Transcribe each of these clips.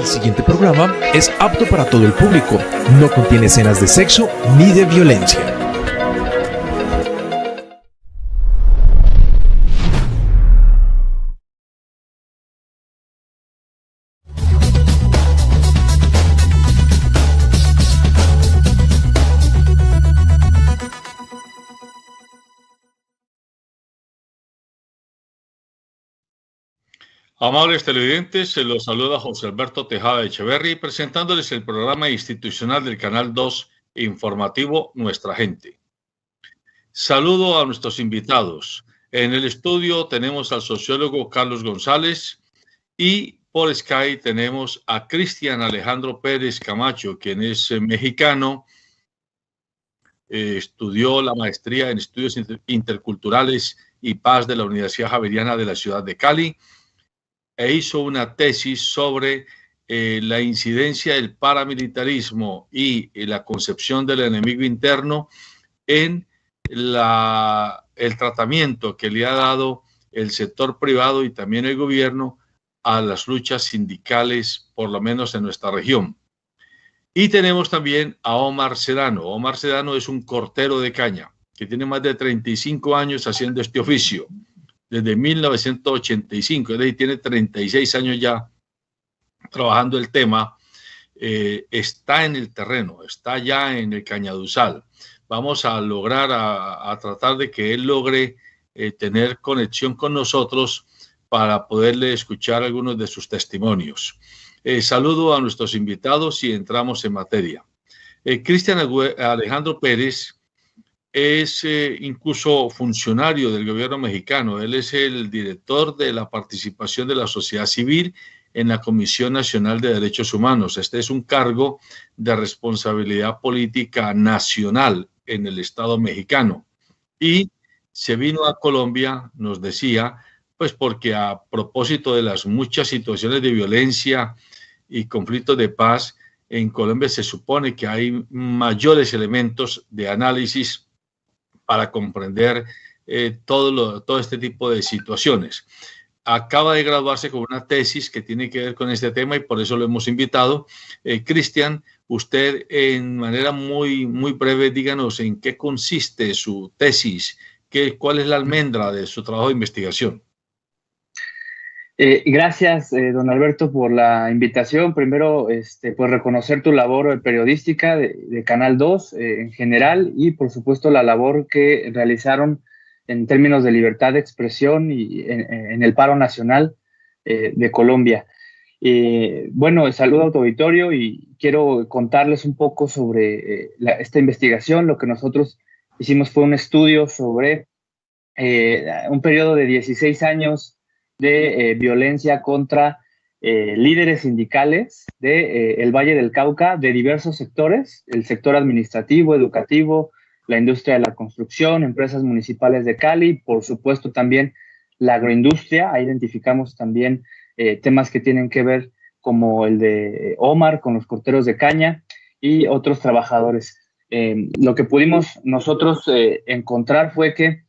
El siguiente programa es apto para todo el público. No contiene escenas de sexo ni de violencia. Amables televidentes, se los saluda José Alberto Tejada Echeverry, presentándoles el programa institucional del Canal 2 informativo Nuestra Gente. Saludo a nuestros invitados. En el estudio tenemos al sociólogo Carlos González y por Skype tenemos a Cristian Alejandro Pérez Camacho, quien es mexicano, estudió la maestría en Estudios Interculturales y Paz de la Universidad Javeriana de la ciudad de Cali, e hizo una tesis sobre la incidencia del paramilitarismo y la concepción del enemigo interno en el tratamiento que le ha dado el sector privado y también el gobierno a las luchas sindicales, por lo menos en nuestra región. Y tenemos también a Omar Sedano. Omar Sedano es un cortero de caña que tiene más de 35 años haciendo este oficio. Desde 1985, es decir, tiene 36 años ya trabajando el tema, está en el terreno, está ya en el Cañaduzal. Vamos a lograr, a tratar de que él logre tener conexión con nosotros para poderle escuchar algunos de sus testimonios. Saludo a nuestros invitados y entramos en materia. Cristian Alejandro Pérez es incluso funcionario del gobierno mexicano. Él es el director de la participación de la sociedad civil en la Comisión Nacional de Derechos Humanos. Este es un cargo de responsabilidad política nacional en el Estado mexicano. Y se vino a Colombia, nos decía, pues porque a propósito de las muchas situaciones de violencia y conflictos de paz, en Colombia se supone que hay mayores elementos de análisis para comprender todo este tipo de situaciones. Acaba de graduarse con una tesis que tiene que ver con este tema y por eso lo hemos invitado. Cristian, usted en manera muy breve, díganos en qué consiste su tesis, cuál es la almendra de su trabajo de investigación. Gracias, don Alberto, por la invitación. Primero, pues reconocer tu labor periodística de Canal 2 en general y, por supuesto, la labor que realizaron en términos de libertad de expresión y en el paro nacional de Colombia. Bueno, saludo a tu auditorio y quiero contarles un poco sobre esta investigación. Lo que nosotros hicimos fue un estudio sobre un periodo de 16 años de violencia contra líderes sindicales de el Valle del Cauca, de diversos sectores, el sector administrativo, educativo, la industria de la construcción, empresas municipales de Cali, por supuesto también la agroindustria. Ahí identificamos también temas que tienen que ver como el de Omar con los corteros de caña y otros trabajadores. Lo que pudimos nosotros encontrar fue que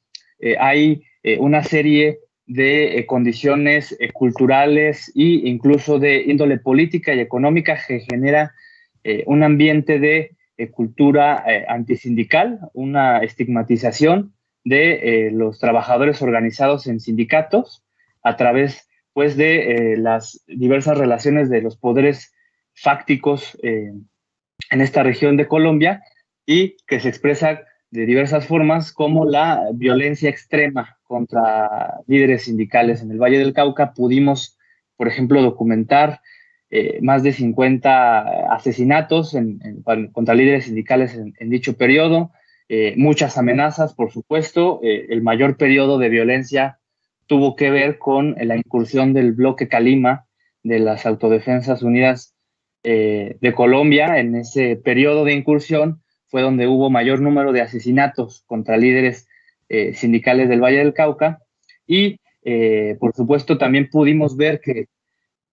hay una serie de condiciones culturales e incluso de índole política y económica que genera un ambiente de cultura antisindical, una estigmatización de los trabajadores organizados en sindicatos a través pues de las diversas relaciones de los poderes fácticos en esta región de Colombia y que se expresa de diversas formas como la violencia extrema contra líderes sindicales. En el Valle del Cauca pudimos, por ejemplo, documentar más de 50 asesinatos contra líderes sindicales en dicho periodo, muchas amenazas, por supuesto. El mayor periodo de violencia tuvo que ver con la incursión del bloque Calima de las Autodefensas Unidas de Colombia. En ese periodo de incursión fue donde hubo mayor número de asesinatos contra líderes sindicales del Valle del Cauca y, por supuesto, también pudimos ver que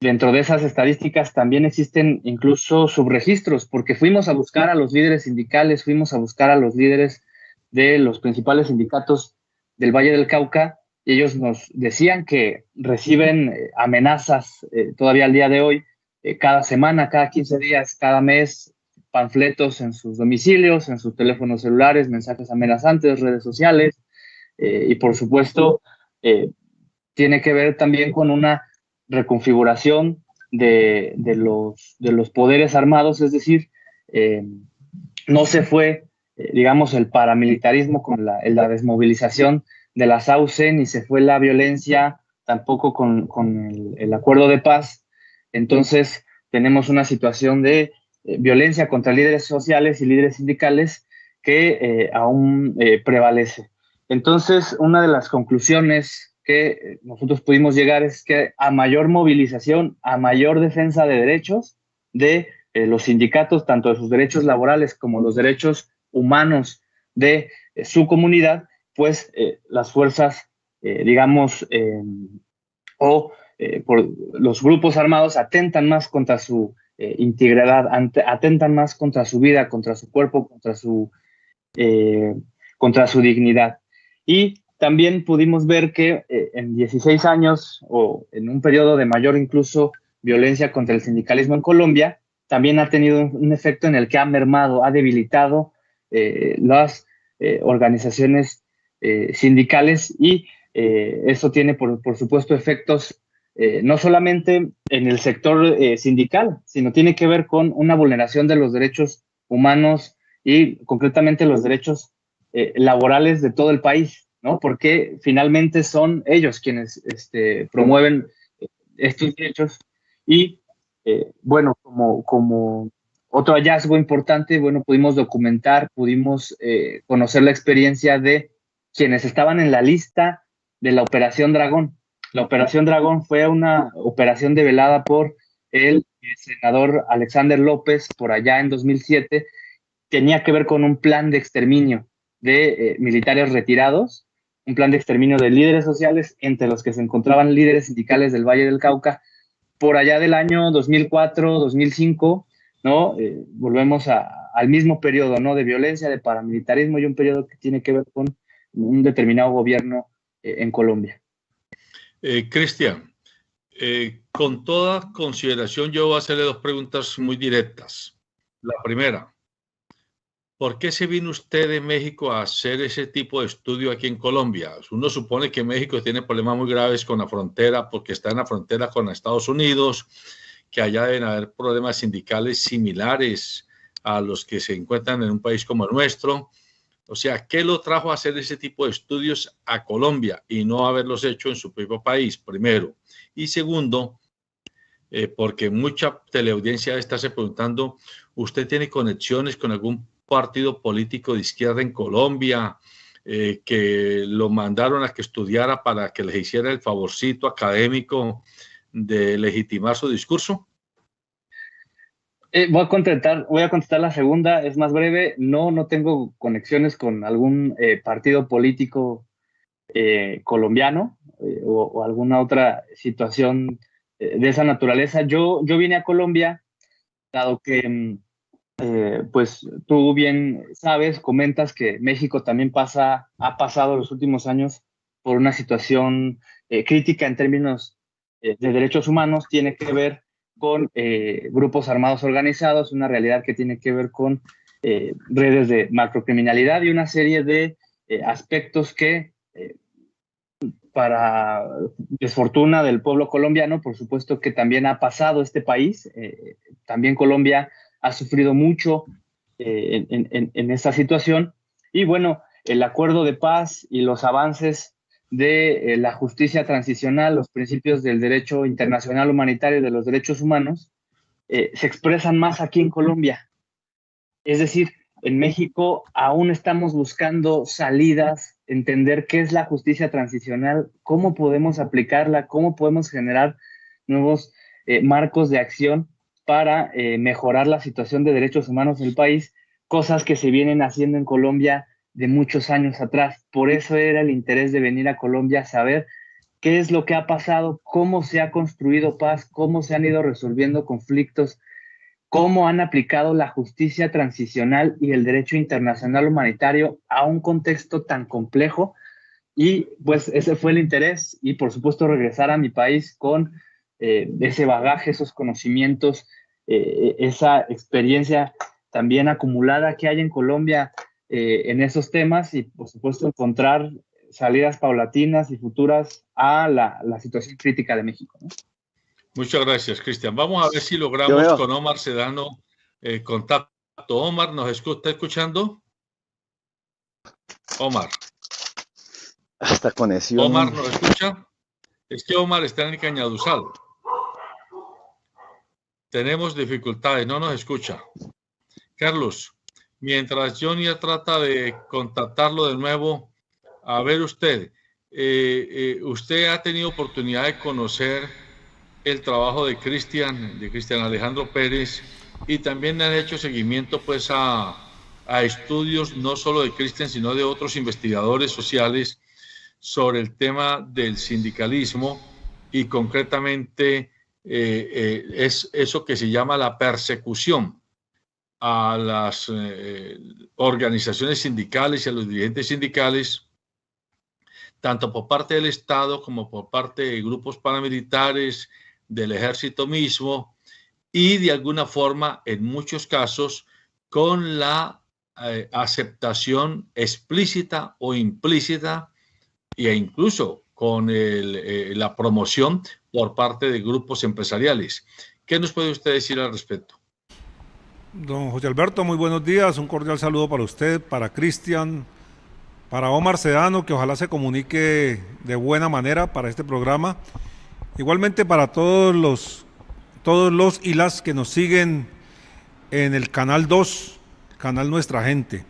dentro de esas estadísticas también existen incluso subregistros, porque fuimos a buscar a los líderes sindicales, fuimos a buscar a los líderes de los principales sindicatos del Valle del Cauca y ellos nos decían que reciben amenazas todavía al día de hoy cada semana, cada 15 días, cada mes, panfletos en sus domicilios, en sus teléfonos celulares, mensajes amenazantes, redes sociales, y por supuesto tiene que ver también con una reconfiguración de los poderes armados, es decir, no se fue, digamos, el paramilitarismo con la desmovilización de las AUC, ni se fue la violencia tampoco con el acuerdo de paz. Entonces, tenemos una situación de violencia contra líderes sociales y líderes sindicales que aún prevalece. Entonces, una de las conclusiones que nosotros pudimos llegar es que a mayor movilización, a mayor defensa de derechos de los sindicatos, tanto de sus derechos laborales como los derechos humanos de su comunidad, pues las fuerzas, digamos, o por los grupos armados atentan más contra su integridad, atentan más contra su vida, contra su cuerpo, contra su dignidad. Y también pudimos ver que en 16 años o en un periodo de mayor incluso violencia contra el sindicalismo en Colombia, también ha tenido un efecto en el que ha mermado, ha debilitado las organizaciones sindicales y eso tiene por supuesto efectos no solamente en el sector sindical, sino tiene que ver con una vulneración de los derechos humanos y concretamente los derechos laborales de todo el país, ¿no? Porque finalmente son ellos quienes promueven estos derechos y bueno, como otro hallazgo importante, bueno, pudimos documentar, pudimos conocer la experiencia de quienes estaban en la lista de la Operación Dragón. La Operación Dragón fue una operación develada por el senador Alexander López por allá en 2007. Tenía que ver con un plan de exterminio de militares retirados, un plan de exterminio de líderes sociales, entre los que se encontraban líderes sindicales del Valle del Cauca, por allá del año 2004, 2005, ¿no? Volvemos al mismo periodo, ¿no? De violencia, de paramilitarismo y un periodo que tiene que ver con un determinado gobierno en Colombia. Cristian, con toda consideración, yo voy a hacerle dos preguntas muy directas. La primera, ¿por qué se vino usted de México a hacer ese tipo de estudio aquí en Colombia? Uno supone que México tiene problemas muy graves con la frontera porque está en la frontera con Estados Unidos, que allá deben haber problemas sindicales similares a los que se encuentran en un país como el nuestro. O sea, ¿qué lo trajo a hacer ese tipo de estudios a Colombia y no haberlos hecho en su propio país, primero? Y segundo, porque mucha teleaudiencia está se preguntando, ¿usted tiene conexiones con algún partido político de izquierda en Colombia que lo mandaron a que estudiara para que les hiciera el favorcito académico de legitimar su discurso? Voy a contestar la segunda, es más breve. No tengo conexiones con algún partido político colombiano o alguna otra situación de esa naturaleza. Yo vine a Colombia, dado que, pues tú bien sabes, comentas que México también ha pasado los últimos años por una situación crítica en términos de derechos humanos, tiene que ver con grupos armados organizados, una realidad que tiene que ver con redes de macrocriminalidad y una serie de aspectos que, para desfortuna del pueblo colombiano, por supuesto que también ha pasado este país. También Colombia ha sufrido mucho en esta situación. Y bueno, el acuerdo de paz y los avances de la justicia transicional, los principios del derecho internacional humanitario y de los derechos humanos, se expresan más aquí en Colombia. Es decir, en México aún estamos buscando salidas, entender qué es la justicia transicional, cómo podemos aplicarla, cómo podemos generar nuevos marcos de acción para mejorar la situación de derechos humanos en el país, cosas que se vienen haciendo en Colombia de muchos años atrás. Por eso era el interés de venir a Colombia, saber qué es lo que ha pasado, cómo se ha construido paz, cómo se han ido resolviendo conflictos, cómo han aplicado la justicia transicional y el derecho internacional humanitario a un contexto tan complejo. Y pues ese fue el interés y por supuesto regresar a mi país con ese bagaje, esos conocimientos, esa experiencia también acumulada que hay en Colombia en esos temas y, por supuesto, encontrar salidas paulatinas y futuras a la situación crítica de México, ¿no? Muchas gracias, Cristian. Vamos a ver si logramos con Omar Sedano contacto. Omar, ¿nos está escuchando? Omar. Hasta conexión. Omar, ¿nos escucha? Es que Omar está en el Cañaduzal. Tenemos dificultades, no nos escucha. Carlos, mientras Johnny trata de contactarlo de nuevo, a ver usted, usted ha tenido oportunidad de conocer el trabajo de Cristian Alejandro Pérez, y también han hecho seguimiento pues a estudios no solo de Cristian, sino de otros investigadores sociales sobre el tema del sindicalismo y concretamente es eso que se llama la persecución a las organizaciones sindicales y a los dirigentes sindicales, tanto por parte del Estado como por parte de grupos paramilitares, del ejército mismo, y de alguna forma, en muchos casos, con la aceptación explícita o implícita e incluso con la promoción por parte de grupos empresariales. ¿Qué nos puede usted decir al respecto? Don José Alberto, muy buenos días, un cordial saludo para usted, para Cristian, para Omar Sedano, que ojalá se comunique de buena manera para este programa, igualmente para todos los y las que nos siguen en el Canal 2, Canal Nuestra Gente.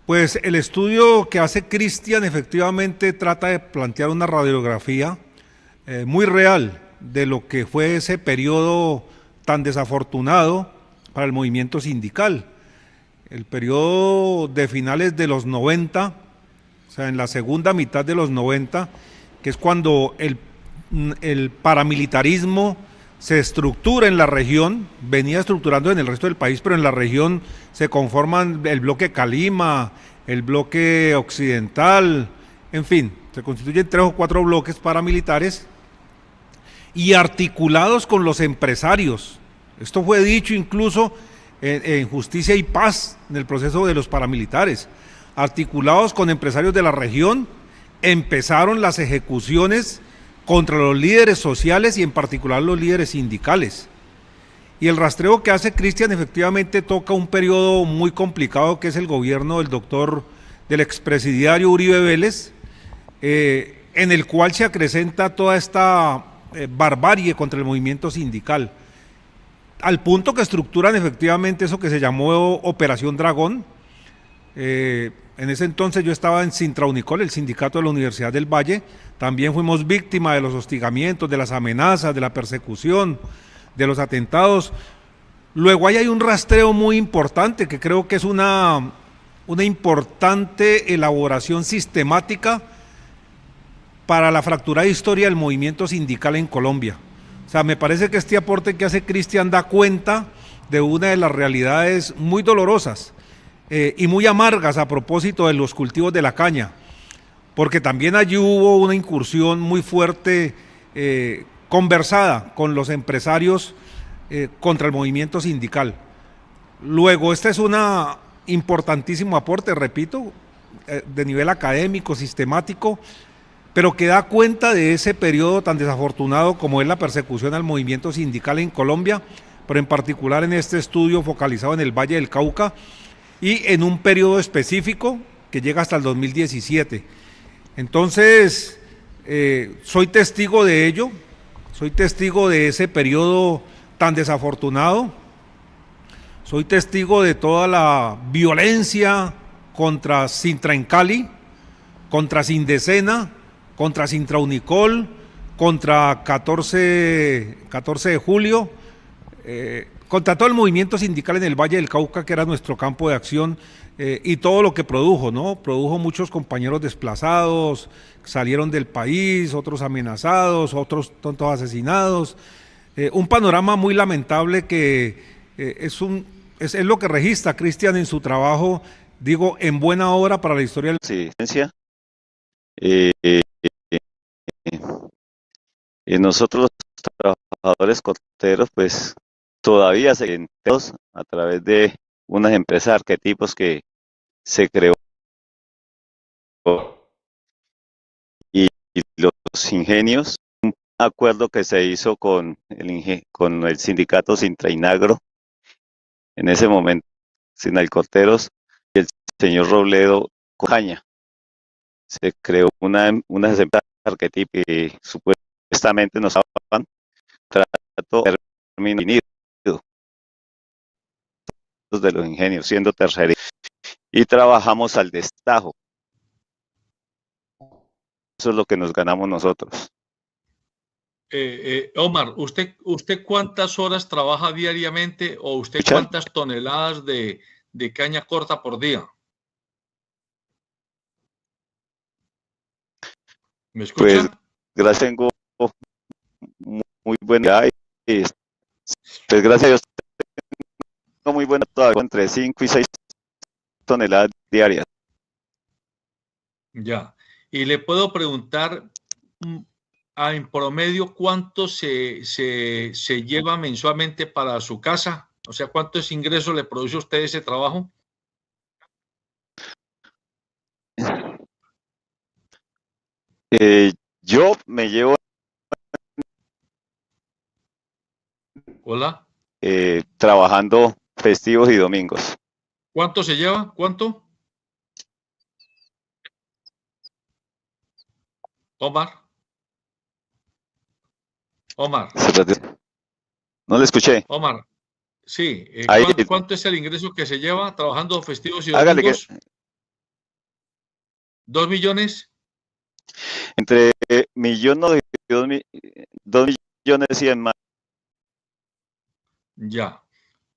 Pues el estudio que hace Cristian efectivamente trata de plantear una radiografía muy real de lo que fue ese periodo tan desafortunado para el movimiento sindical. El periodo de finales de los 90, o sea, en la segunda mitad de los 90, que es cuando el paramilitarismo se estructura en la región, venía estructurando en el resto del país, pero en la región se conforman el bloque Calima, el bloque occidental, en fin, se constituyen 3 o 4 bloques paramilitares y articulados con los empresarios. Esto fue dicho incluso en Justicia y Paz, en el proceso de los paramilitares. Articulados con empresarios de la región, empezaron las ejecuciones contra los líderes sociales y en particular los líderes sindicales. Y el rastreo que hace Cristian efectivamente toca un periodo muy complicado que es el gobierno del expresidiario Uribe Vélez, en el cual se acrecenta toda esta barbarie contra el movimiento sindical, al punto que estructuran efectivamente eso que se llamó Operación Dragón. En ese entonces yo estaba en Sintraunicol, el sindicato de la Universidad del Valle, también fuimos víctimas de los hostigamientos, de las amenazas, de la persecución, de los atentados. Luego ahí hay un rastreo muy importante que creo que es una importante elaboración sistemática para la fracturada historia del movimiento sindical en Colombia. O sea, me parece que este aporte que hace Cristian da cuenta de una de las realidades muy dolorosas y muy amargas a propósito de los cultivos de la caña, porque también allí hubo una incursión muy fuerte conversada con los empresarios contra el movimiento sindical. Luego, este es un importantísimo aporte, repito, de nivel académico, sistemático, pero que da cuenta de ese periodo tan desafortunado como es la persecución al movimiento sindical en Colombia, pero en particular en este estudio focalizado en el Valle del Cauca y en un periodo específico que llega hasta el 2017. Entonces, soy testigo de ello, soy testigo de ese periodo tan desafortunado, soy testigo de toda la violencia contra Sintra en Cali, contra Sindecena, contra Sintraunicol, contra 14 de julio, contra todo el movimiento sindical en el Valle del Cauca, que era nuestro campo de acción, y todo lo que produjo, ¿no? Produjo muchos compañeros desplazados, salieron del país, otros amenazados, otros tontos asesinados, un panorama muy lamentable que es lo que registra Cristian en su trabajo, digo, en buena hora para la historia. Nosotros trabajadores corteros, pues todavía se a través de unas empresas de arquetipos que se creó y los ingenios, un acuerdo que se hizo con el sindicato Sintrainagro, en ese momento, Sinalcorteros, y el señor Robledo Cojaña. Se creó unas empresas arquetipos que supuestamente nos daban trato definido de los ingenios, siendo tercero, y trabajamos al destajo. Eso es lo que nos ganamos nosotros. Omar, ¿usted cuántas horas trabaja diariamente o usted ¿Escuchan? cuántas toneladas de caña corta por día? ¿Me escucha? Pues gracias, tengo muy buena y pues gracias a Dios tengo muy buena todavía, entre 5 y 6 toneladas diarias. Ya. Y le puedo preguntar en promedio cuánto se lleva mensualmente para su casa, o sea, cuántos ingresos le produce a usted ese trabajo. Yo me llevo Hola. trabajando festivos y domingos. ¿Cuánto se lleva? ¿Cuánto? Omar. Omar. No le escuché. Omar. Sí. ¿Cuánto es el ingreso que se lleva trabajando festivos y domingos? Que... 2 millones. Entre 1.000.000 y 2.100.000 más. Ya.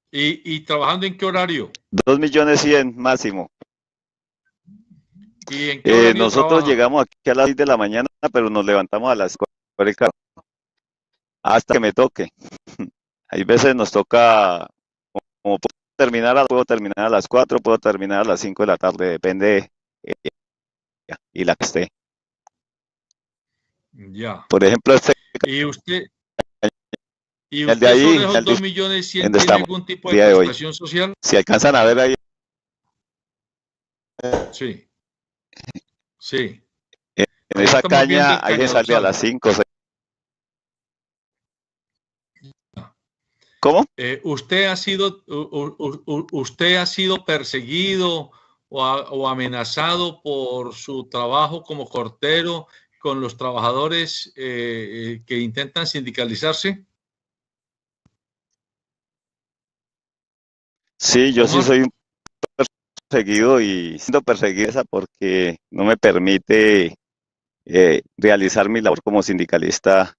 ¿Y trabajando en qué horario? 2.100.000 máximo. ¿Y en qué horario nosotros trabaja? llegamos aquí a las 6 de la mañana, pero nos levantamos a las 4 por el carro. Hasta que me toque. Hay veces nos toca, como puedo terminar a las 4, puedo terminar a las 5 de la tarde, depende y la que esté. Ya. Por ejemplo, ¿Y usted el de ahí, sobre esos 2 millones 100 tiene algún tipo de prestación social? Si alcanzan a ver ahí. Sí. Sí. En esa caña, ahí se sale a las 5. ¿Cómo? ¿Usted ha sido perseguido o amenazado por su trabajo como cortero con los trabajadores que intentan sindicalizarse? Sí, yo sí soy un perseguido y siendo perseguida porque no me permite realizar mi labor como sindicalista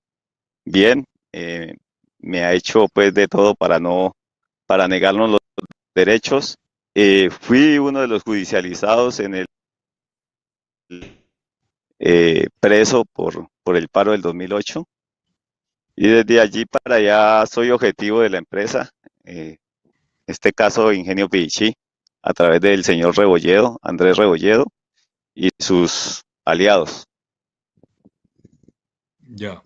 bien. Me ha hecho pues de todo para negarnos los derechos. Fui uno de los judicializados en el preso por el paro del 2008 y desde allí para allá soy objetivo de la empresa. Este caso Ingenio Pichí, a través del señor Rebolledo, Andrés Rebolledo y sus aliados. Ya.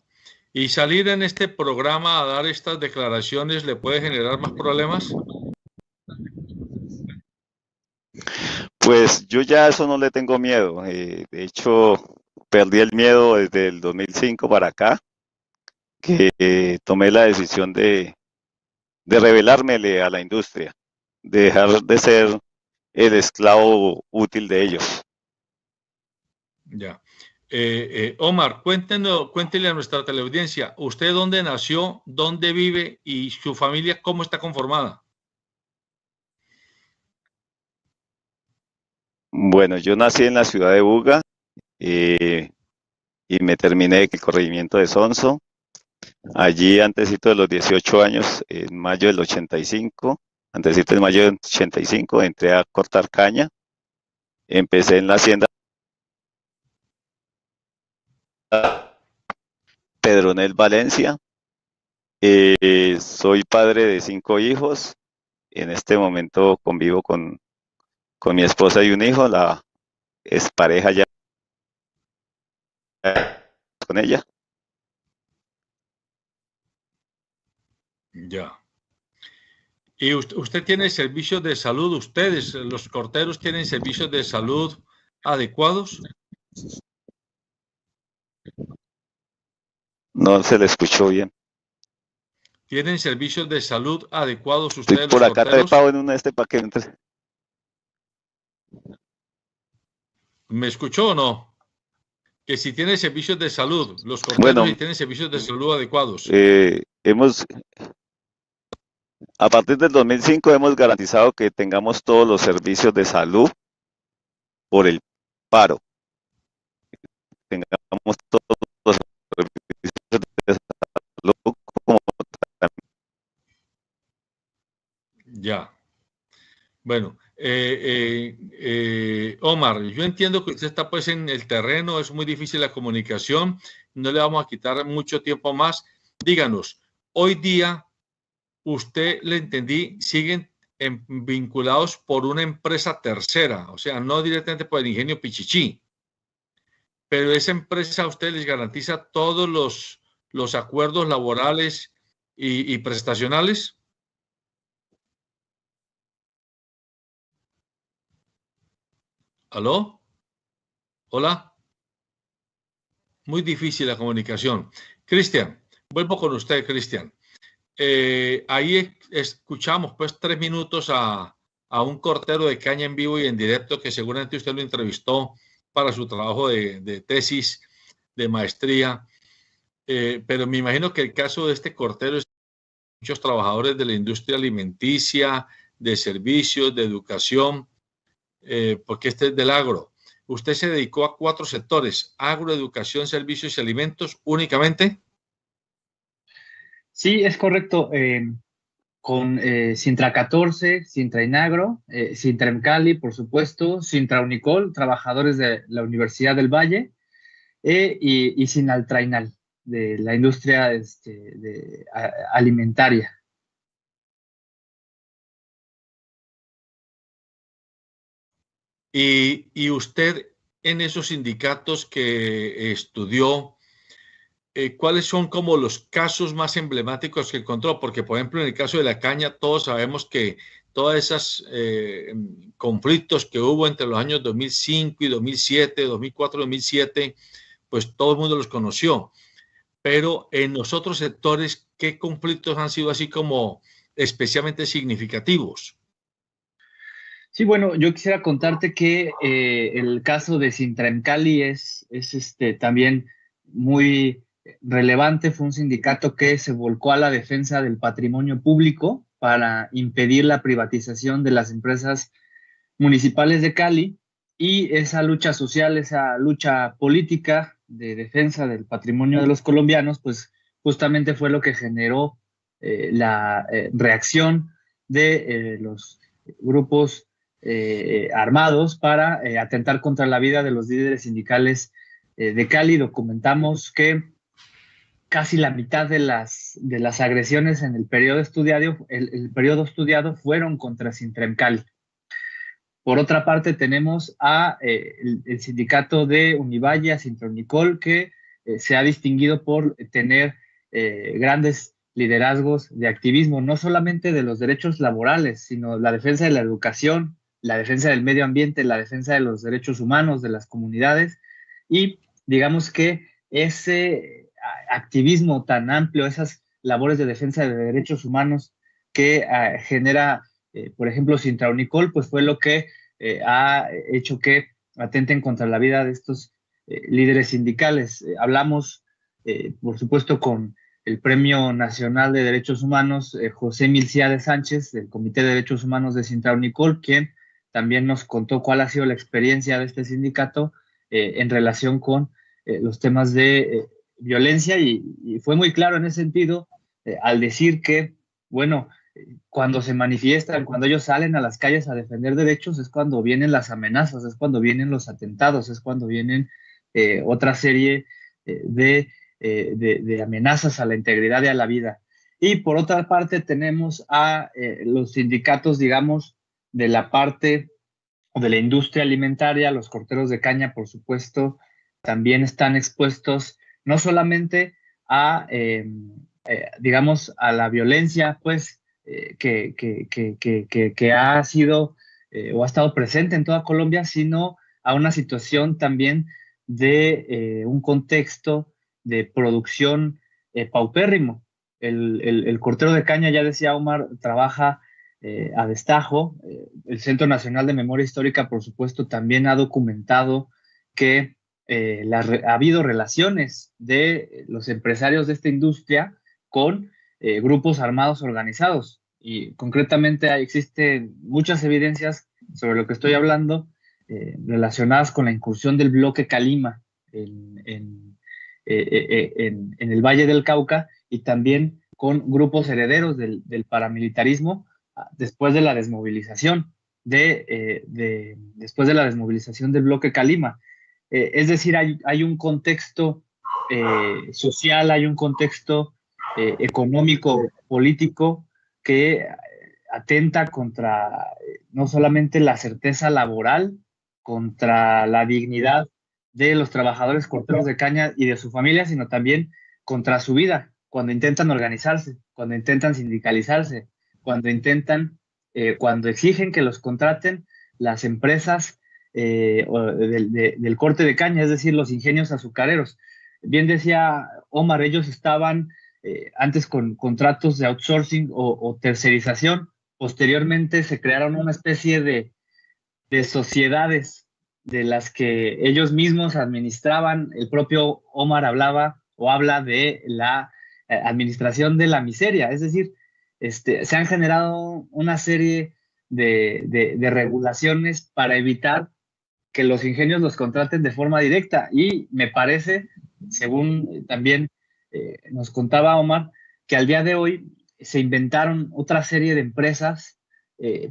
¿Y salir en este programa a dar estas declaraciones le puede generar más problemas? Pues yo ya eso no le tengo miedo. De hecho, perdí el miedo desde el 2005 para acá, que tomé la decisión de rebelármele a la industria, de dejar de ser el esclavo útil de ellos. Ya. Omar, cuéntele a nuestra teleaudiencia, ¿usted dónde nació, dónde vive y su familia cómo está conformada? Bueno, yo nací en la ciudad de Buga y me terminé el corregimiento de Sonso. Allí, antesito de los 18 años, en mayo del 85, antesito de mayo del 85, entré a cortar caña. Empecé en la hacienda Pedronel, Valencia. Soy padre de 5 hijos. En este momento convivo con mi esposa y un hijo. La expareja ya con ella. Ya. ¿Y usted tiene servicios de salud? ¿Ustedes, los corteros, tienen servicios de salud adecuados? No se le escuchó bien. ¿Tienen servicios de salud adecuados Estoy ustedes, por los acá corteros? trepado en una para que entre. ¿Me escuchó o no? Que si tienen servicios de salud, los corteros, Bueno, si tienen servicios de salud adecuados. A partir del 2005 hemos garantizado que tengamos todos los servicios de salud por el paro. Tengamos todos los servicios de salud como Ya. Bueno, Omar, yo entiendo que usted está pues en el terreno, es muy difícil la comunicación, no le vamos a quitar mucho tiempo más. Díganos, hoy día, usted le entendí, siguen vinculados por una empresa tercera, o sea, no directamente por el ingenio Pichichí, pero esa empresa a usted les garantiza todos los acuerdos laborales y prestacionales. ¿Aló? Hola. Muy difícil la comunicación. Cristian, vuelvo con usted, Cristian. Ahí escuchamos pues 3 minutos a un cortero de caña en vivo y en directo que seguramente usted lo entrevistó para su trabajo de tesis, de maestría. Pero me imagino que el caso de este cortero es muchos trabajadores de la industria alimenticia, de servicios, de educación, porque este es del agro. ¿Usted se dedicó a 4 sectores, agro, educación, servicios y alimentos únicamente? Sí, es correcto. Con Sintra 14, Sintra Inagro, Sintra Emcali, por supuesto, Sintra Unicol, trabajadores de la Universidad del Valle, y Sinaltrainal, de la industria alimentaria. Y usted en esos sindicatos que estudió, ¿cuáles son como los casos más emblemáticos que encontró? Porque, por ejemplo, en el caso de la caña, todos sabemos que todas esas conflictos que hubo entre los años 2005 y 2007, 2004, 2007, pues todo el mundo los conoció. Pero en los otros sectores, ¿qué conflictos han sido así como especialmente significativos? Sí, bueno, yo quisiera contarte que el caso de Sintra Emcali es también muy relevante. Fue un sindicato que se volcó a la defensa del patrimonio público para impedir la privatización de las empresas municipales de Cali, y esa lucha social, esa lucha política de defensa del patrimonio de los colombianos, pues justamente fue lo que generó la reacción de los grupos armados para atentar contra la vida de los líderes sindicales de Cali. Documentamos que casi la mitad de las agresiones en el periodo estudiado fueron contra Sintra Cali. Por otra parte, tenemos el sindicato de Univalle, Sintra Unicol, que se ha distinguido por tener grandes liderazgos de activismo, no solamente de los derechos laborales, sino la defensa de la educación, la defensa del medio ambiente, la defensa de los derechos humanos de las comunidades. Y digamos que ese activismo tan amplio, esas labores de defensa de derechos humanos que genera, por ejemplo, Sintra Unicol, pues fue lo que ha hecho que atenten contra la vida de estos líderes sindicales. Hablamos, por supuesto, con el Premio Nacional de Derechos Humanos, José Milciades Sánchez, del Comité de Derechos Humanos de Sintra Unicol, quien también nos contó cuál ha sido la experiencia de este sindicato en relación con los temas de violencia, y fue muy claro en ese sentido al decir que, bueno, cuando se manifiestan, cuando ellos salen a las calles a defender derechos, es cuando vienen las amenazas, es cuando vienen los atentados, es cuando vienen otra serie de amenazas a la integridad y a la vida. Y por otra parte tenemos a los sindicatos, digamos, de la parte de la industria alimentaria. Los corteros de caña, por supuesto, también están expuestos no solamente a digamos, a la violencia, pues, que ha sido o ha estado presente en toda Colombia, sino a una situación también de un contexto de producción paupérrimo. El cortero de caña, ya decía Omar, trabaja a destajo. El Centro Nacional de Memoria Histórica, por supuesto, también ha documentado que ha habido relaciones de los empresarios de esta industria con grupos armados organizados. Y concretamente existen muchas evidencias sobre lo que estoy hablando relacionadas con la incursión del bloque Calima en el Valle del Cauca, y también con grupos herederos del paramilitarismo después de la desmovilización después de la desmovilización del bloque Calima. Es decir, hay un contexto social, hay un contexto económico, político, que atenta contra no solamente la certeza laboral, contra la dignidad de los trabajadores corteros de caña y de su familia, sino también contra su vida, cuando intentan organizarse, cuando intentan sindicalizarse, cuando exigen que los contraten las empresas del corte de caña, es decir, los ingenios azucareros. Bien decía Omar, ellos estaban antes con contratos de outsourcing o tercerización. Posteriormente se crearon una especie de sociedades de las que ellos mismos administraban. El propio Omar habla de la administración de la miseria, es decir, se han generado una serie de regulaciones para evitar que los ingenios los contraten de forma directa, y me parece, según también nos contaba Omar, que al día de hoy se inventaron otra serie de empresas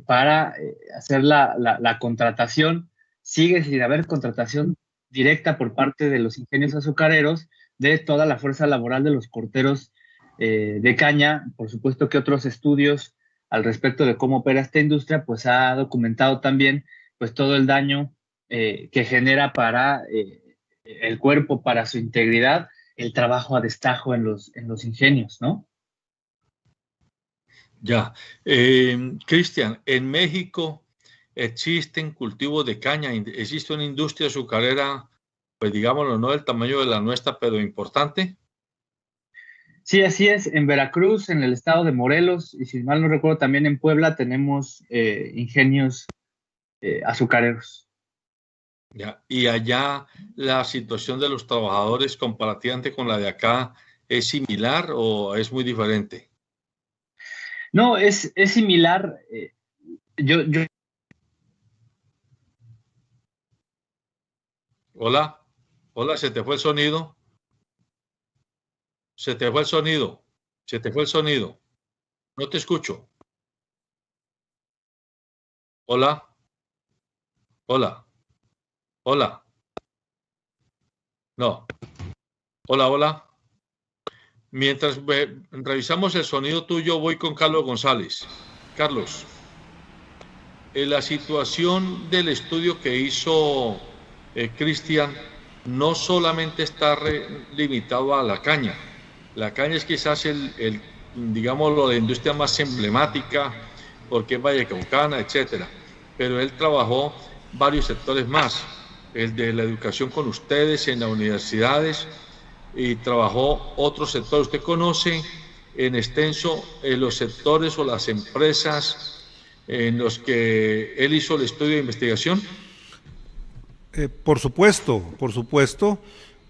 para hacer la contratación. Sigue sin haber contratación directa por parte de los ingenios azucareros de toda la fuerza laboral de los corteros de caña. Por supuesto que otros estudios al respecto de cómo opera esta industria pues ha documentado también pues todo el daño que genera para el cuerpo, para su integridad, el trabajo a destajo en los ingenios, ¿no? Ya. Cristian, en México existen cultivos de caña, existe una industria azucarera, pues digámoslo, no del tamaño de la nuestra, pero importante. Sí, así es. En Veracruz, en el estado de Morelos, y si mal no recuerdo también en Puebla, tenemos ingenios azucareros. Ya. Y allá la situación de los trabajadores comparativamente con la de acá, ¿es similar o es muy diferente? No, es similar. Hola, hola, se te fue el sonido. Se te fue el sonido. Se te fue el sonido. No te escucho. Hola. Hola. Hola. No. Hola, hola. Mientras revisamos el sonido tuyo, voy con Carlos González. Carlos, la situación del estudio que hizo Cristian no solamente está limitado a la caña. La caña es quizás digámoslo, la industria más emblemática, porque es vallecaucana, etcétera. Pero él trabajó varios sectores más, el de la educación con ustedes en las universidades, y trabajó otros sectores. ¿Usted conoce en extenso los sectores o las empresas en los que él hizo el estudio de investigación? Por supuesto.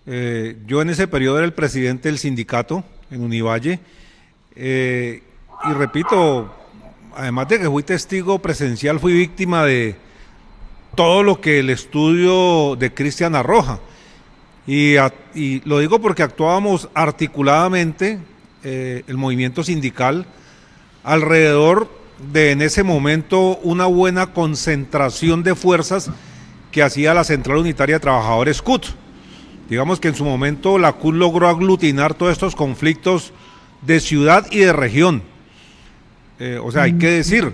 Yo en ese periodo era el presidente del sindicato en Univalle, y repito, además de que fui testigo presencial, fui víctima de todo lo que el estudio de Cristian arroja. Y lo digo porque actuábamos articuladamente, el movimiento sindical, alrededor de, en ese momento, una buena concentración de fuerzas que hacía la Central Unitaria de Trabajadores CUT. Digamos que en su momento la CUT logró aglutinar todos estos conflictos de ciudad y de región. O sea, hay que decir,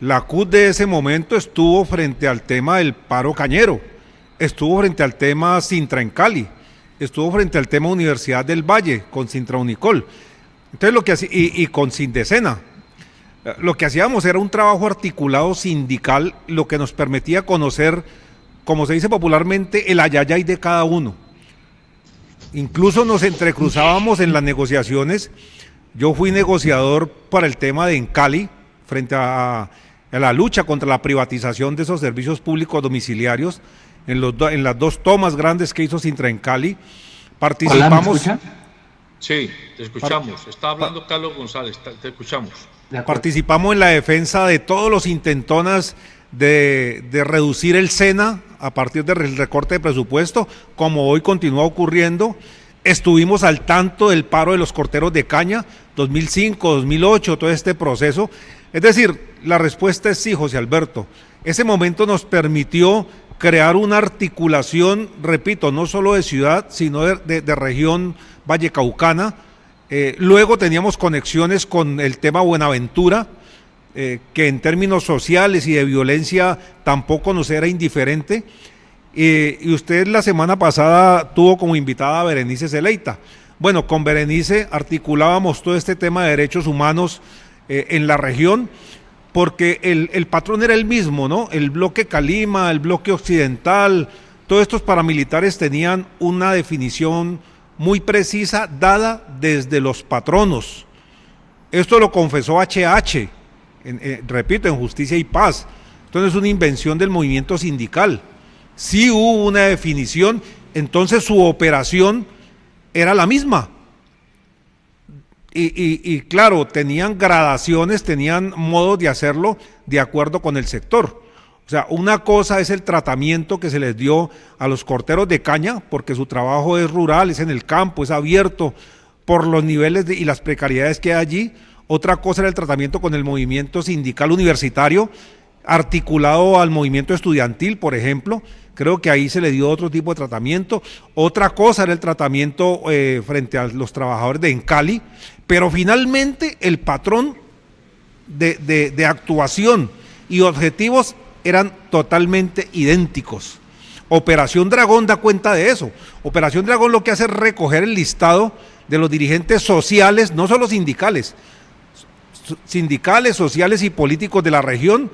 la CUT de ese momento estuvo frente al tema del paro cañero, estuvo frente al tema Sintra en Cali, estuvo frente al tema Universidad del Valle con Sintra Unicol. Entonces lo que hacía, y con Sindecena, lo que hacíamos era un trabajo articulado sindical, lo que nos permitía conocer, como se dice popularmente, el ayayay de cada uno. Incluso nos entrecruzábamos en las negociaciones. Yo fui negociador para el tema de Encali, frente a la lucha contra la privatización de esos servicios públicos domiciliarios, en las dos tomas grandes que hizo Sintra en Cali. Participamos. Hola, ¿me escucha? Sí, te escuchamos. Está hablando Carlos González, te escuchamos. Participamos en la defensa de todos los intentonas de reducir el SENA a partir del recorte de presupuesto, como hoy continúa ocurriendo. Estuvimos al tanto del paro de los corteros de caña, 2005, 2008, todo este proceso. Es decir, la respuesta es sí, José Alberto. Ese momento nos permitió crear una articulación, repito, no solo de ciudad, sino de región vallecaucana. Luego teníamos conexiones con el tema Buenaventura, que en términos sociales y de violencia tampoco nos era indiferente. Y usted la semana pasada tuvo como invitada a Berenice Zeleita. Bueno, con Berenice articulábamos todo este tema de derechos humanos en la región, porque el patrón era el mismo, ¿no? El bloque Calima, el bloque occidental, todos estos paramilitares tenían una definición muy precisa dada desde los patronos. Esto lo confesó HH, repito, en Justicia y Paz. Entonces es una invención del movimiento sindical. Sí hubo una definición, entonces su operación era la misma. Y claro, tenían gradaciones, tenían modos de hacerlo de acuerdo con el sector. O sea, una cosa es el tratamiento que se les dio a los corteros de caña, porque su trabajo es rural, es en el campo, es abierto por los niveles y las precariedades que hay allí. Otra cosa era el tratamiento con el movimiento sindical universitario, articulado al movimiento estudiantil, por ejemplo. Creo que ahí se le dio otro tipo de tratamiento. Otra cosa era el tratamiento frente a los trabajadores de Encali, pero finalmente el patrón de actuación y objetivos eran totalmente idénticos. Operación Dragón da cuenta de eso. Operación Dragón lo que hace es recoger el listado de los dirigentes sociales, no solo sindicales, sociales y políticos de la región,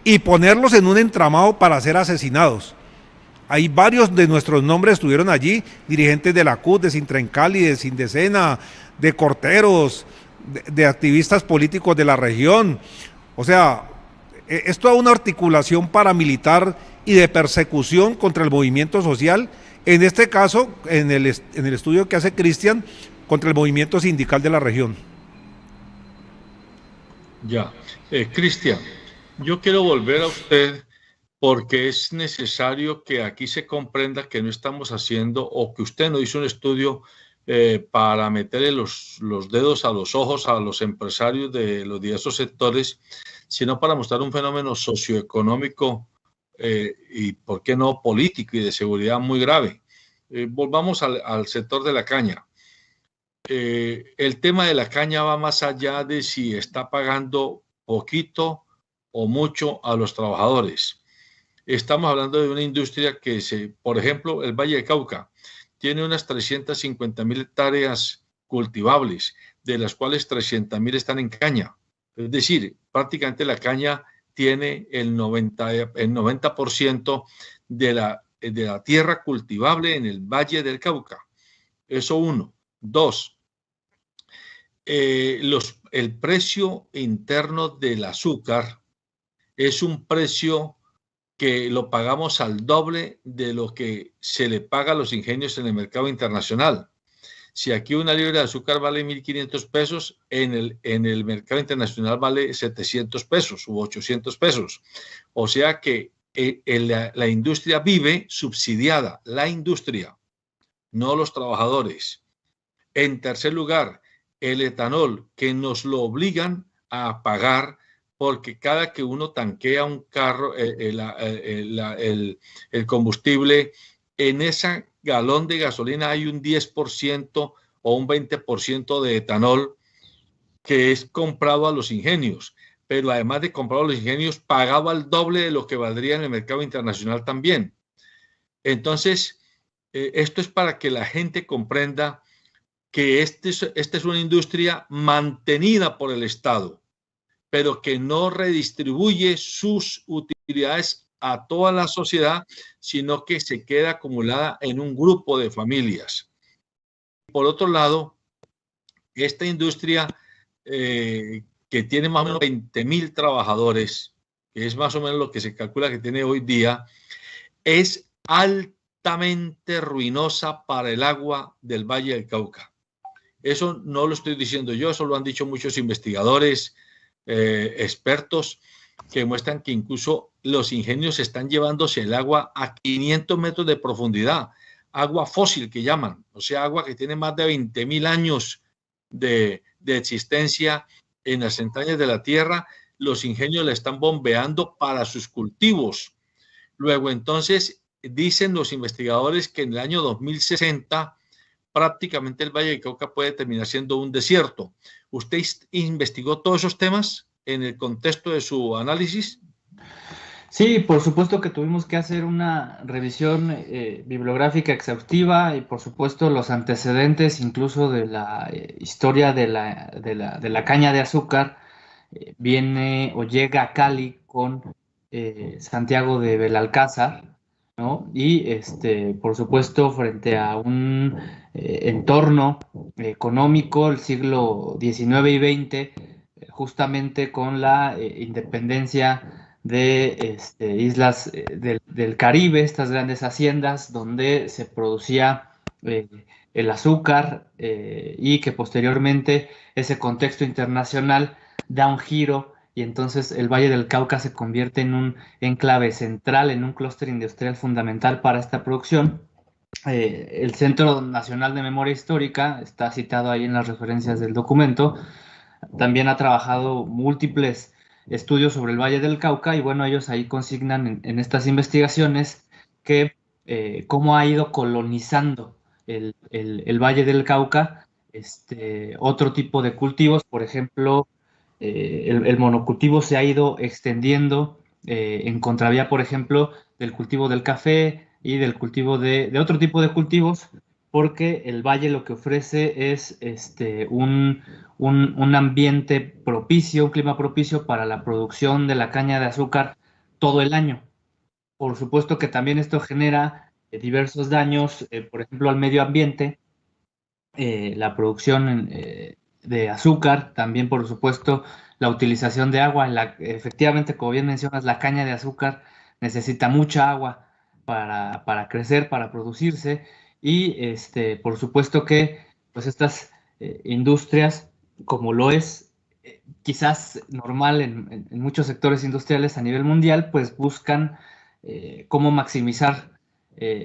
y ponerlos en un entramado para ser asesinados. Hay varios de nuestros nombres estuvieron allí, dirigentes de la CUT, de Sintra en Cali, de Sindecena, de corteros, de activistas políticos de la región. O sea, es toda una articulación paramilitar y de persecución contra el movimiento social, en este caso, en el estudio que hace Cristian, contra el movimiento sindical de la región. Ya, Cristian, yo quiero volver a usted porque es necesario que aquí se comprenda que no estamos haciendo, o que usted no hizo un estudio para meterle los dedos a los ojos a los empresarios de los diversos sectores, sino para mostrar un fenómeno socioeconómico y, ¿por qué no, político y de seguridad muy grave. Volvamos al sector de la caña. El tema de la caña va más allá de si está pagando poquito o mucho a los trabajadores. Estamos hablando de una industria que, por ejemplo, el Valle de Cauca tiene unas 350.000 hectáreas cultivables, de las cuales 300.000 están en caña. Es decir, prácticamente la caña tiene el 90% de la tierra cultivable en el Valle del Cauca. Eso uno. Dos, el precio interno del azúcar es un precio que lo pagamos al doble de lo que se le paga a los ingenios en el mercado internacional. Si aquí una libra de azúcar vale 1.500 pesos, en el mercado internacional vale 700 pesos u 800 pesos. O sea que la industria vive subsidiada, la industria, no los trabajadores. En tercer lugar, el etanol, que nos lo obligan a pagar, porque cada que uno tanquea un carro, el combustible, en ese galón de gasolina hay un 10% o un 20% de etanol que es comprado a los ingenios, pero además de comprado a los ingenios, pagado al doble de lo que valdría en el mercado internacional también. Entonces, esto es para que la gente comprenda que esta es una industria mantenida por el Estado, pero que no redistribuye sus utilidades a toda la sociedad, sino que se queda acumulada en un grupo de familias. Por otro lado, esta industria que tiene más o menos 20.000 trabajadores, que es más o menos lo que se calcula que tiene hoy día, es altamente ruinosa para el agua del Valle del Cauca. Eso no lo estoy diciendo yo, eso lo han dicho muchos investigadores, expertos, que muestran que incluso los ingenios están llevándose el agua a 500 metros de profundidad, agua fósil que llaman, o sea, agua que tiene más de 20.000 años de existencia en las entrañas de la tierra. Los ingenios la están bombeando para sus cultivos. Luego, entonces, dicen los investigadores que en el año 2060 prácticamente el Valle del Cauca puede terminar siendo un desierto. ¿Usted investigó todos esos temas en el contexto de su análisis? Sí, por supuesto que tuvimos que hacer una revisión bibliográfica exhaustiva y por supuesto los antecedentes incluso de la historia de la caña de azúcar viene o llega a Cali con Santiago de Belalcázar, ¿no? Y por supuesto frente a un entorno económico del siglo XIX y XX, justamente con la independencia de islas del Caribe, estas grandes haciendas donde se producía el azúcar y que posteriormente ese contexto internacional da un giro y entonces el Valle del Cauca se convierte en un enclave central, en un clúster industrial fundamental para esta producción. El Centro Nacional de Memoria Histórica, está citado ahí en las referencias del documento, también ha trabajado múltiples estudios sobre el Valle del Cauca y bueno, ellos ahí consignan en estas investigaciones que cómo ha ido colonizando el Valle del Cauca otro tipo de cultivos, por ejemplo, el monocultivo se ha ido extendiendo en contravía, por ejemplo, del cultivo del café y del cultivo de otro tipo de cultivos, porque el valle lo que ofrece es un ambiente propicio, un clima propicio para la producción de la caña de azúcar todo el año. Por supuesto que también esto genera diversos daños, por ejemplo, al medio ambiente, la producción de azúcar, también por supuesto la utilización de agua. Efectivamente, como bien mencionas, la caña de azúcar necesita mucha agua para crecer, para producirse y por supuesto que pues estas industrias, como lo es quizás normal en muchos sectores industriales a nivel mundial, pues buscan cómo maximizar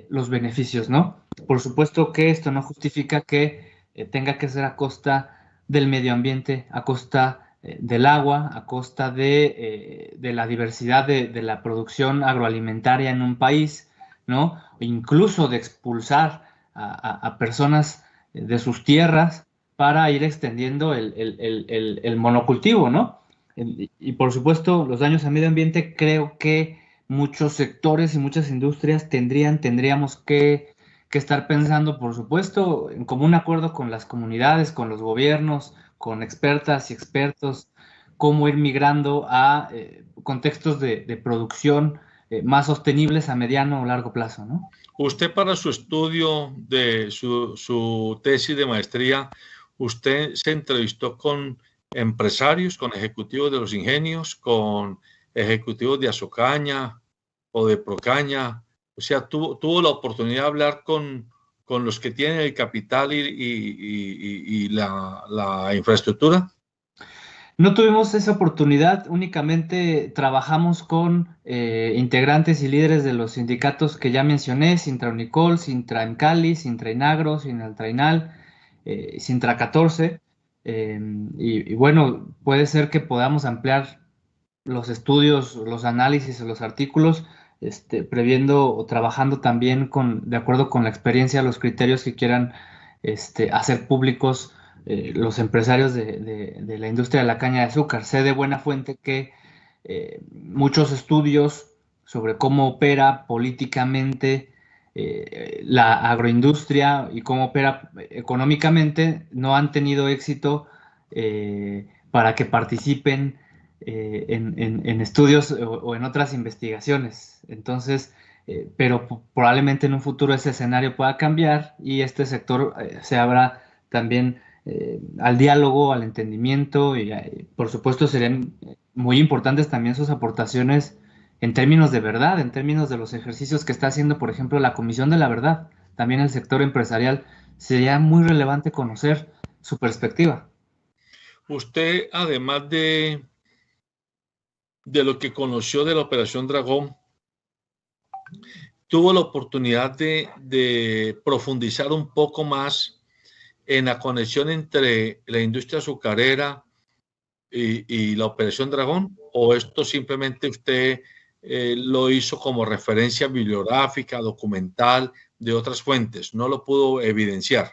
los beneficios, ¿no? Por supuesto que esto no justifica que tenga que ser a costa del medio ambiente, a costa del agua, a costa de la diversidad de la producción agroalimentaria en un país, ¿no? Incluso de expulsar a personas de sus tierras para ir extendiendo el monocultivo, ¿no? Y por supuesto, los daños al medio ambiente, creo que muchos sectores y muchas industrias tendríamos que estar pensando, por supuesto, en común acuerdo con las comunidades, con los gobiernos, con expertas y expertos, cómo ir migrando a contextos de producción más sostenibles a mediano o largo plazo, ¿no? Usted, para su estudio de su tesis de maestría, usted se entrevistó con empresarios, con ejecutivos de los ingenios, con ejecutivos de Azocaña o de Procaña. O sea, tuvo la oportunidad de hablar con los que tienen el capital y la infraestructura. No tuvimos esa oportunidad, únicamente trabajamos con integrantes y líderes de los sindicatos que ya mencioné: Sintra Unicol, Sintra Encali, Sintra Inagro, Sinaltrainal, Sintra 14. Y bueno, puede ser que podamos ampliar los estudios, los análisis o los artículos, previendo o trabajando también de acuerdo con la experiencia, los criterios que quieran hacer públicos los empresarios de la industria de la caña de azúcar. Sé de buena fuente que muchos estudios sobre cómo opera políticamente la agroindustria y cómo opera económicamente no han tenido éxito para que participen en estudios o en otras investigaciones. Entonces, pero probablemente en un futuro ese escenario pueda cambiar y este sector se abra también al diálogo, al entendimiento y por supuesto serían muy importantes también sus aportaciones en términos de verdad, en términos de los ejercicios que está haciendo, por ejemplo, la Comisión de la Verdad. También el sector empresarial sería muy relevante conocer su perspectiva. Usted, además de lo que conoció de la Operación Dragón, tuvo la oportunidad de profundizar un poco más en la conexión entre la industria azucarera y la Operación Dragón, o esto simplemente usted lo hizo como referencia bibliográfica, documental, de otras fuentes, no lo pudo evidenciar?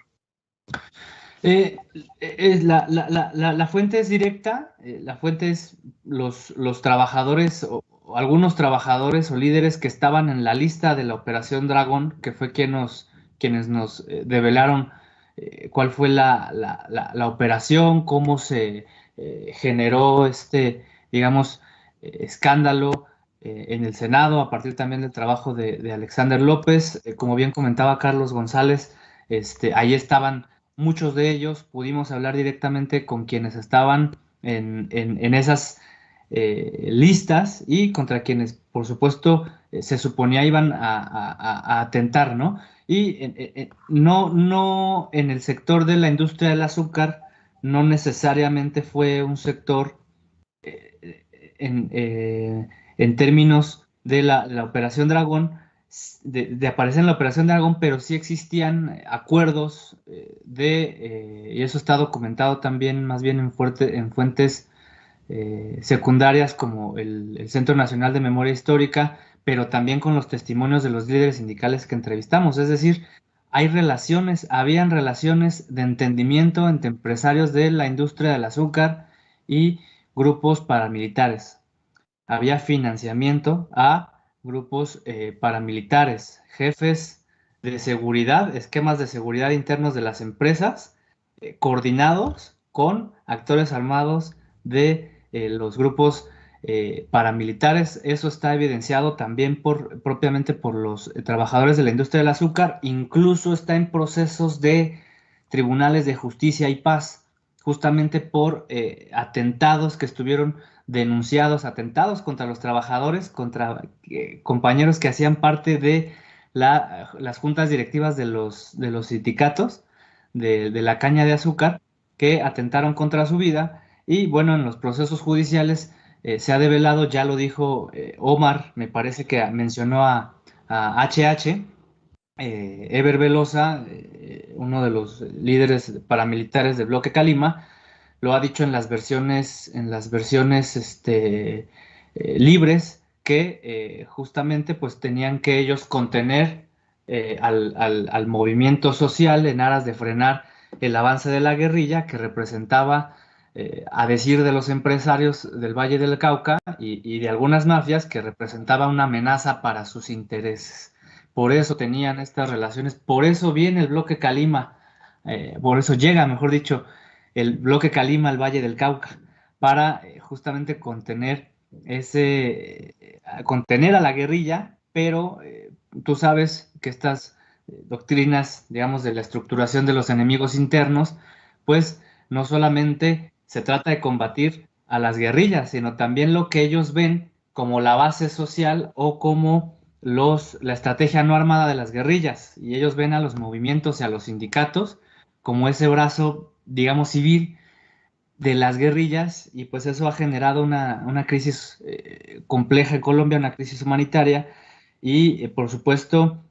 La fuente es directa, la fuente es los trabajadores o algunos trabajadores o líderes que estaban en la lista de la Operación Dragón, que fue quienes nos develaron cuál fue la operación, cómo se generó digamos, escándalo en el Senado, a partir también del trabajo de Alexander López. Como bien comentaba Carlos González, ahí estaban muchos de ellos, pudimos hablar directamente con quienes estaban en esas listas y contra quienes, por supuesto, se suponía iban a atentar, ¿no? Y no en el sector de la industria del azúcar, no necesariamente fue un sector en, en términos de la Operación Dragón, de aparecer en la Operación Dragón, pero sí existían acuerdos y eso está documentado también más bien en fuentes secundarias como el Centro Nacional de Memoria Histórica, pero también con los testimonios de los líderes sindicales que entrevistamos. Es decir, habían relaciones de entendimiento entre empresarios de la industria del azúcar y grupos paramilitares. Había financiamiento a grupos paramilitares, jefes de seguridad, esquemas de seguridad internos de las empresas, coordinados con actores armados de los grupos paramilitares. Eso está evidenciado también propiamente por los trabajadores de la industria del azúcar, incluso está en procesos de tribunales de justicia y paz, justamente por atentados que estuvieron denunciados, atentados contra los trabajadores, contra compañeros que hacían parte de las juntas directivas de los sindicatos de la caña de azúcar, que atentaron contra su vida. Y bueno, en los procesos judiciales se ha develado, ya lo dijo Omar, me parece que mencionó a HH, Eber Velosa, uno de los líderes paramilitares del bloque Calima, lo ha dicho en las versiones libres, que justamente pues tenían que ellos contener al movimiento social en aras de frenar el avance de la guerrilla, que representaba, a decir de los empresarios del Valle del Cauca y de algunas mafias, que representaba una amenaza para sus intereses. Por eso tenían estas relaciones, por eso viene el bloque Calima, por eso llega, mejor dicho, el bloque Calima al Valle del Cauca, para justamente contener a la guerrilla, pero tú sabes que estas doctrinas, digamos, de la estructuración de los enemigos internos, pues no solamente se trata de combatir a las guerrillas, sino también lo que ellos ven como la base social o como la estrategia no armada de las guerrillas, y ellos ven a los movimientos y a los sindicatos como ese brazo, digamos, civil de las guerrillas, y pues eso ha generado una crisis compleja en Colombia, una crisis humanitaria, y por supuesto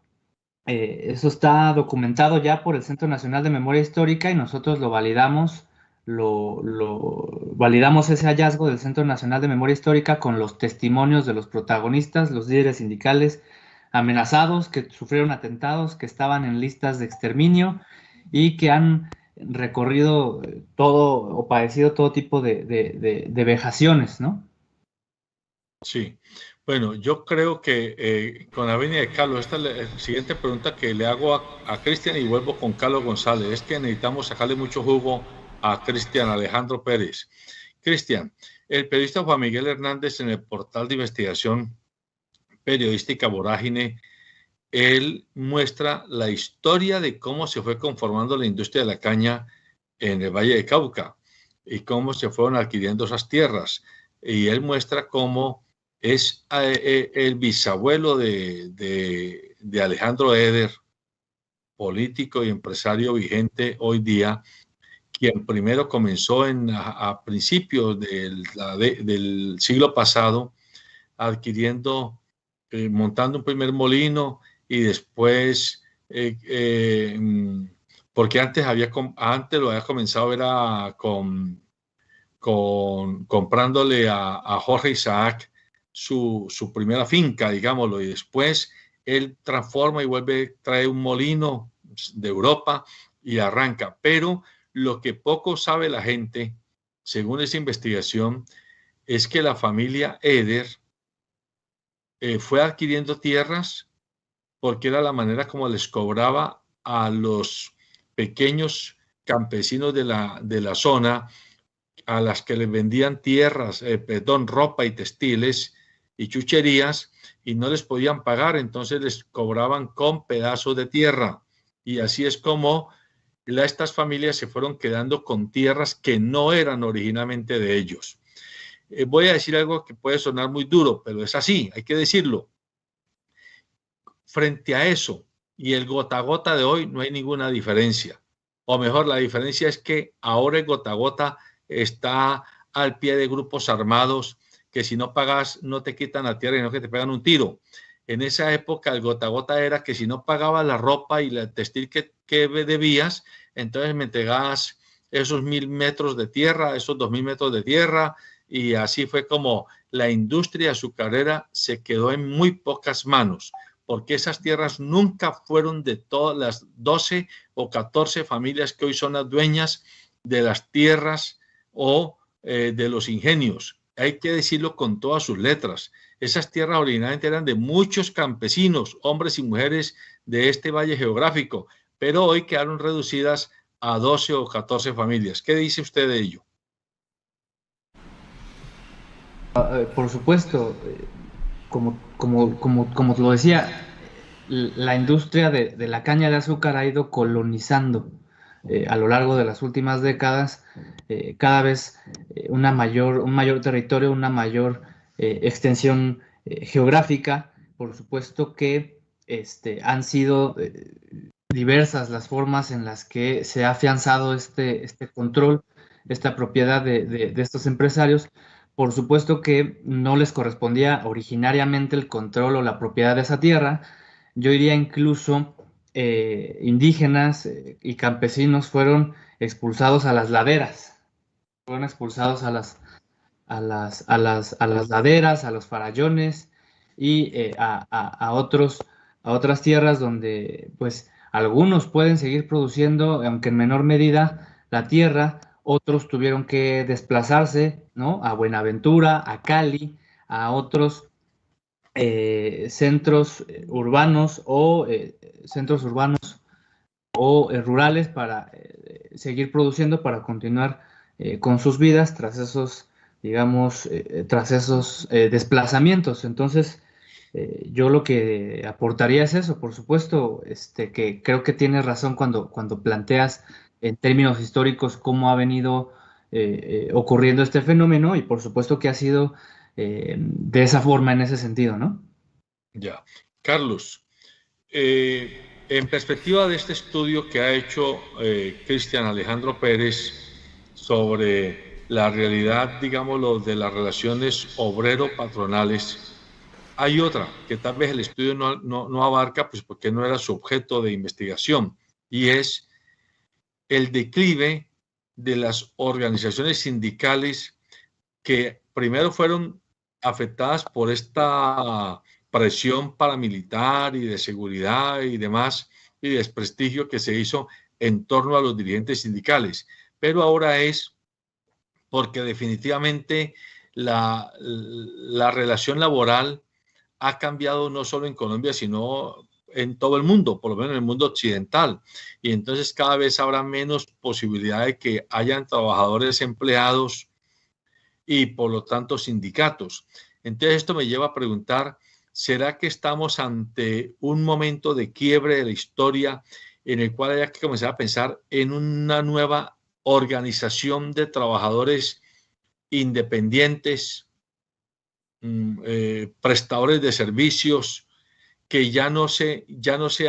eso está documentado ya por el Centro Nacional de Memoria Histórica y nosotros lo validamos. Validamos ese hallazgo del Centro Nacional de Memoria Histórica con los testimonios de los protagonistas, los líderes sindicales amenazados, que sufrieron atentados, que estaban en listas de exterminio y que han recorrido todo o padecido todo tipo de vejaciones, ¿no? Sí. Bueno, yo creo que con la venia de Carlos, esta es la siguiente pregunta que le hago a Cristian y vuelvo con Carlos González. Es que necesitamos sacarle mucho jugo a Cristian Alejandro Pérez. Cristian, el periodista Juan Miguel Hernández en el portal de investigación periodística Vorágine, él muestra la historia de cómo se fue conformando la industria de la caña en el Valle de Cauca y cómo se fueron adquiriendo esas tierras. Y él muestra cómo es el bisabuelo de Alejandro Eder, político y empresario vigente hoy día, quien primero comenzó a principios del siglo pasado adquiriendo, montando un primer molino y después, porque antes lo había comenzado era comprándole a Jorge Isaac su primera finca, digámoslo, y después él transforma y trae un molino de Europa y arranca. Pero lo que poco sabe la gente, según esa investigación, es que la familia Eder fue adquiriendo tierras porque era la manera como les cobraba a los pequeños campesinos de la zona, a las que les vendían tierras, ropa y textiles y chucherías, y no les podían pagar, entonces les cobraban con pedazos de tierra. Y así es como estas familias se fueron quedando con tierras que no eran originalmente de ellos. Voy a decir algo que puede sonar muy duro, pero es así, hay que decirlo. Frente a eso y el gota a gota de hoy no hay ninguna diferencia. O mejor, la diferencia es que ahora el gota a gota está al pie de grupos armados que si no pagas no te quitan la tierra y no que te pegan un tiro. En esa época el gota a gota era que si no pagabas la ropa y el textil que debías, entonces me entregabas esos 1.000 metros de tierra, esos 2.000 metros de tierra, y así fue como la industria azucarera se quedó en muy pocas manos, porque esas tierras nunca fueron de todas las 12 o 14 familias que hoy son las dueñas de las tierras o de los ingenios. Hay que decirlo con todas sus letras. Esas tierras originalmente eran de muchos campesinos, hombres y mujeres de este valle geográfico, pero hoy quedaron reducidas a 12 o 14 familias. ¿Qué dice usted de ello? Por supuesto, como lo decía, la industria de la caña de azúcar ha ido colonizando a lo largo de las últimas décadas cada vez un mayor territorio, una mayor extensión geográfica. Por supuesto que han sido diversas las formas en las que se ha afianzado este control, esta propiedad de estos empresarios. Por supuesto que no les correspondía originariamente el control o la propiedad de esa tierra. Yo diría incluso indígenas y campesinos fueron expulsados a las laderas, fueron expulsados a las laderas, a los farallones y a otras tierras donde pues algunos pueden seguir produciendo, aunque en menor medida, la tierra. Otros tuvieron que desplazarse, ¿no?, a Buenaventura, a Cali, a otros centros urbanos o rurales para seguir produciendo, para continuar con sus vidas tras esos, digamos, desplazamientos. Entonces, yo lo que aportaría es eso, por supuesto, que creo que tienes razón cuando planteas en términos históricos cómo ha venido ocurriendo este fenómeno, y por supuesto que ha sido de esa forma, en ese sentido, ¿no? Ya. Carlos, en perspectiva de este estudio que ha hecho Cristian Alejandro Pérez sobre la realidad, digámoslo, de las relaciones obrero-patronales, hay otra que tal vez el estudio no abarca, pues porque no era su objeto de investigación, y es el declive de las organizaciones sindicales que primero fueron afectadas por esta presión paramilitar y de seguridad y demás, y desprestigio que se hizo en torno a los dirigentes sindicales. Pero ahora es porque definitivamente la relación laboral ha cambiado no solo en Colombia, sino en todo el mundo, por lo menos en el mundo occidental. Y entonces cada vez habrá menos posibilidad de que hayan trabajadores empleados y por lo tanto sindicatos. Entonces esto me lleva a preguntar, ¿será que estamos ante un momento de quiebre de la historia en el cual hay que comenzar a pensar en una nueva organización de trabajadores independientes, prestadores de servicios, que ya no se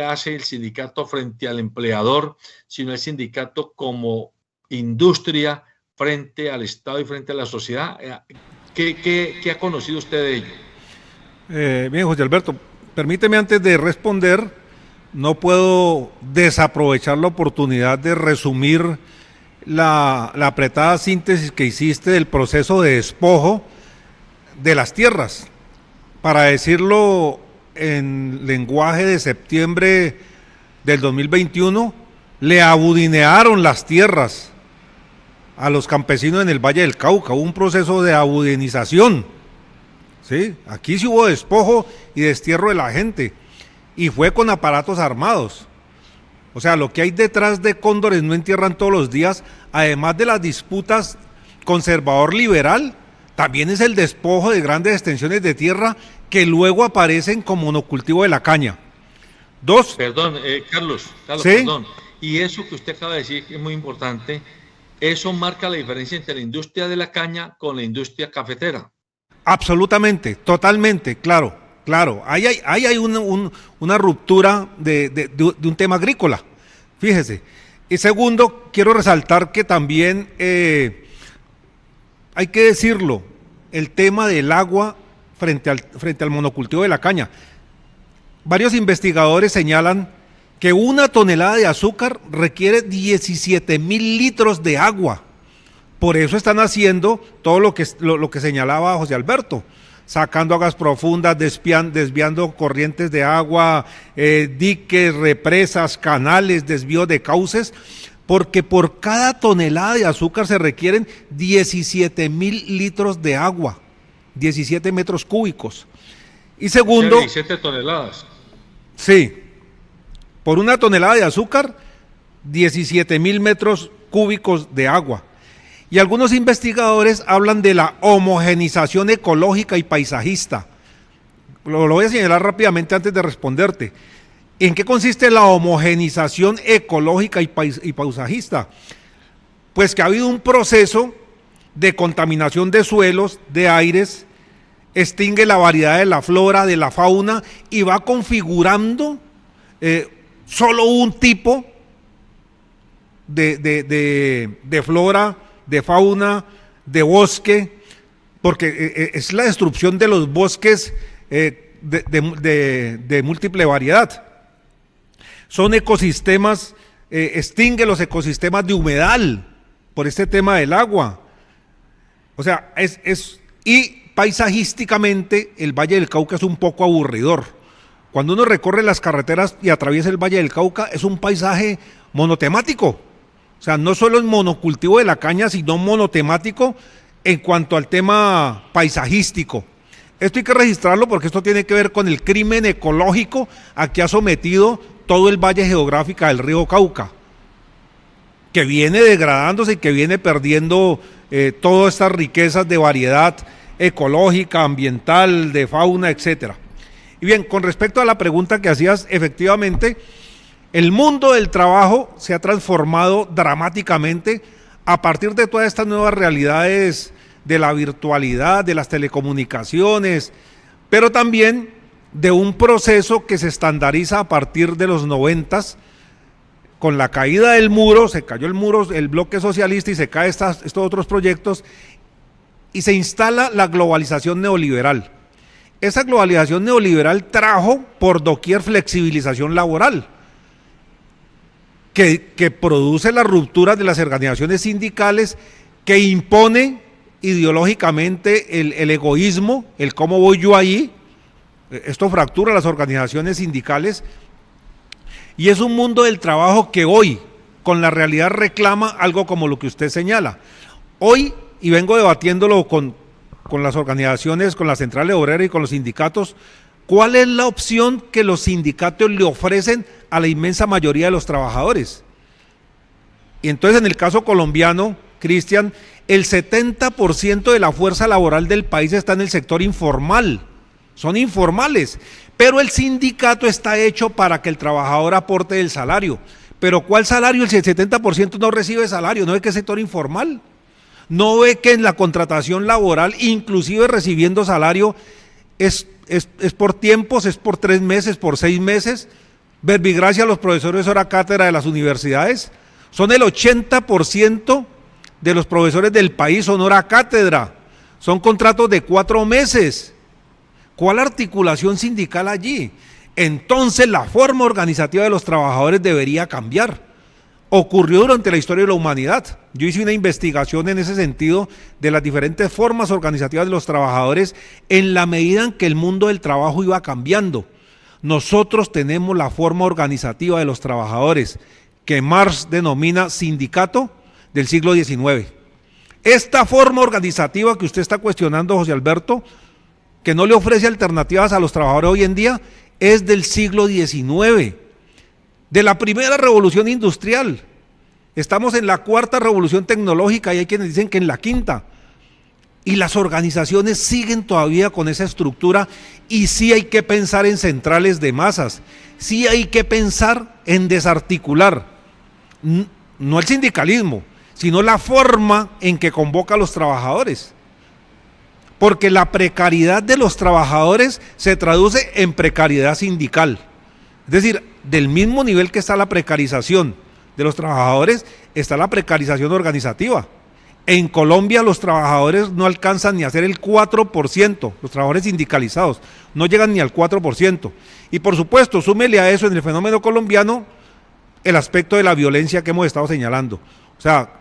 hace el sindicato frente al empleador, sino el sindicato como industria frente al Estado y frente a la sociedad? ¿Qué ha conocido usted de ello? Bien, José Alberto, permíteme antes de responder, no puedo desaprovechar la oportunidad de resumir la apretada síntesis que hiciste del proceso de despojo de las tierras. Para decirlo en lenguaje de septiembre del 2021, le abudinearon las tierras a los campesinos en el Valle del Cauca. Hubo un proceso de abudinización, ¿sí? Aquí sí hubo despojo y destierro de la gente, y fue con aparatos armados. O sea, lo que hay detrás de Cóndores no entierran todos los días, además de las disputas conservador-liberal, también es el despojo de grandes extensiones de tierra que luego aparecen como monocultivo de la caña. Perdón, Carlos, ¿sí? Perdón. Y eso que usted acaba de decir, que es muy importante, eso marca la diferencia entre la industria de la caña con la industria cafetera. Absolutamente, totalmente, claro. Ahí hay una ruptura de un tema agrícola, fíjese. Y segundo, quiero resaltar que también hay que decirlo, el tema del agua frente al monocultivo de la caña. Varios investigadores señalan que una tonelada de azúcar requiere 17,000 litros de agua. Por eso están haciendo todo lo que señalaba José Alberto, sacando aguas profundas, desviando corrientes de agua, diques, represas, canales, desvío de cauces, porque por cada tonelada de azúcar se requieren 17,000 litros de agua, 17 metros cúbicos. Y segundo... 17 toneladas. Sí, por una tonelada de azúcar, 17,000 metros cúbicos de agua. Y algunos investigadores hablan de la homogenización ecológica y paisajista. Lo voy a señalar rápidamente antes de responderte. ¿En qué consiste la homogenización ecológica y paisajista? Pues que ha habido un proceso de contaminación de suelos, de aires, extingue la variedad de la flora, de la fauna, y va configurando solo un tipo de flora, de fauna, de bosque, porque es la destrucción de los bosques de múltiple variedad. Son ecosistemas, extingue los ecosistemas de humedal por este tema del agua. O sea, y paisajísticamente el Valle del Cauca es un poco aburridor. Cuando uno recorre las carreteras y atraviesa el Valle del Cauca, es un paisaje monotemático. O sea, no solo es monocultivo de la caña, sino monotemático en cuanto al tema paisajístico. Esto hay que registrarlo porque esto tiene que ver con el crimen ecológico a que ha sometido todo el valle geográfico del río Cauca, que viene degradándose y que viene perdiendo todas estas riquezas de variedad ecológica, ambiental, de fauna, etcétera. Y bien, con respecto a la pregunta que hacías, efectivamente, el mundo del trabajo se ha transformado dramáticamente a partir de todas estas nuevas realidades de la virtualidad, de las telecomunicaciones, pero también de un proceso que se estandariza a partir de los 90s, con la caída del muro, se cayó el muro, el bloque socialista, y se caen estos otros proyectos, y se instala la globalización neoliberal. Esa globalización neoliberal trajo por doquier flexibilización laboral, que produce las rupturas de las organizaciones sindicales, que impone ideológicamente el egoísmo, el cómo voy yo ahí. Esto fractura las organizaciones sindicales, y es un mundo del trabajo que hoy, con la realidad, reclama algo como lo que usted señala. Hoy, y vengo debatiéndolo con las organizaciones, con las centrales obreras y con los sindicatos, ¿Cuál es la opción que los sindicatos le ofrecen a la inmensa mayoría de los trabajadores? Y entonces en el caso colombiano, Cristian, el 70% de la fuerza laboral del país está en el sector informal, son informales, pero el sindicato está hecho para que el trabajador aporte el salario. ¿Pero cuál salario? Si el 70% no recibe salario, ¿no ve que es sector informal? ¿No ve que en la contratación laboral, inclusive recibiendo salario, es por tiempos, es por 3 meses, por 6 meses? Verbigracia a los profesores hora cátedra de las universidades, son el 80% de los profesores del país, son hora cátedra, son contratos de 4 meses. ¿Cuál articulación sindical allí? Entonces la forma organizativa de los trabajadores debería cambiar. Ocurrió durante la historia de la humanidad. Yo hice una investigación en ese sentido de las diferentes formas organizativas de los trabajadores en la medida en que el mundo del trabajo iba cambiando. Nosotros tenemos la forma organizativa de los trabajadores que Marx denomina sindicato del siglo XIX. Esta forma organizativa que usted está cuestionando, José Alberto, que no le ofrece alternativas a los trabajadores hoy en día, es del siglo XIX, de la primera revolución industrial. Estamos en la 4ª revolución tecnológica y hay quienes dicen que en la 5ª. Y las organizaciones siguen todavía con esa estructura y sí hay que pensar en centrales de masas, sí hay que pensar en desarticular, no el sindicalismo, sino la forma en que convoca a los trabajadores. Porque la precariedad de los trabajadores se traduce en precariedad sindical. Es decir, del mismo nivel que está la precarización de los trabajadores, está la precarización organizativa. En Colombia los trabajadores no alcanzan ni a ser el 4%, los trabajadores sindicalizados, no llegan ni al 4%. Y por supuesto, súmele a eso en el fenómeno colombiano el aspecto de la violencia que hemos estado señalando. O sea,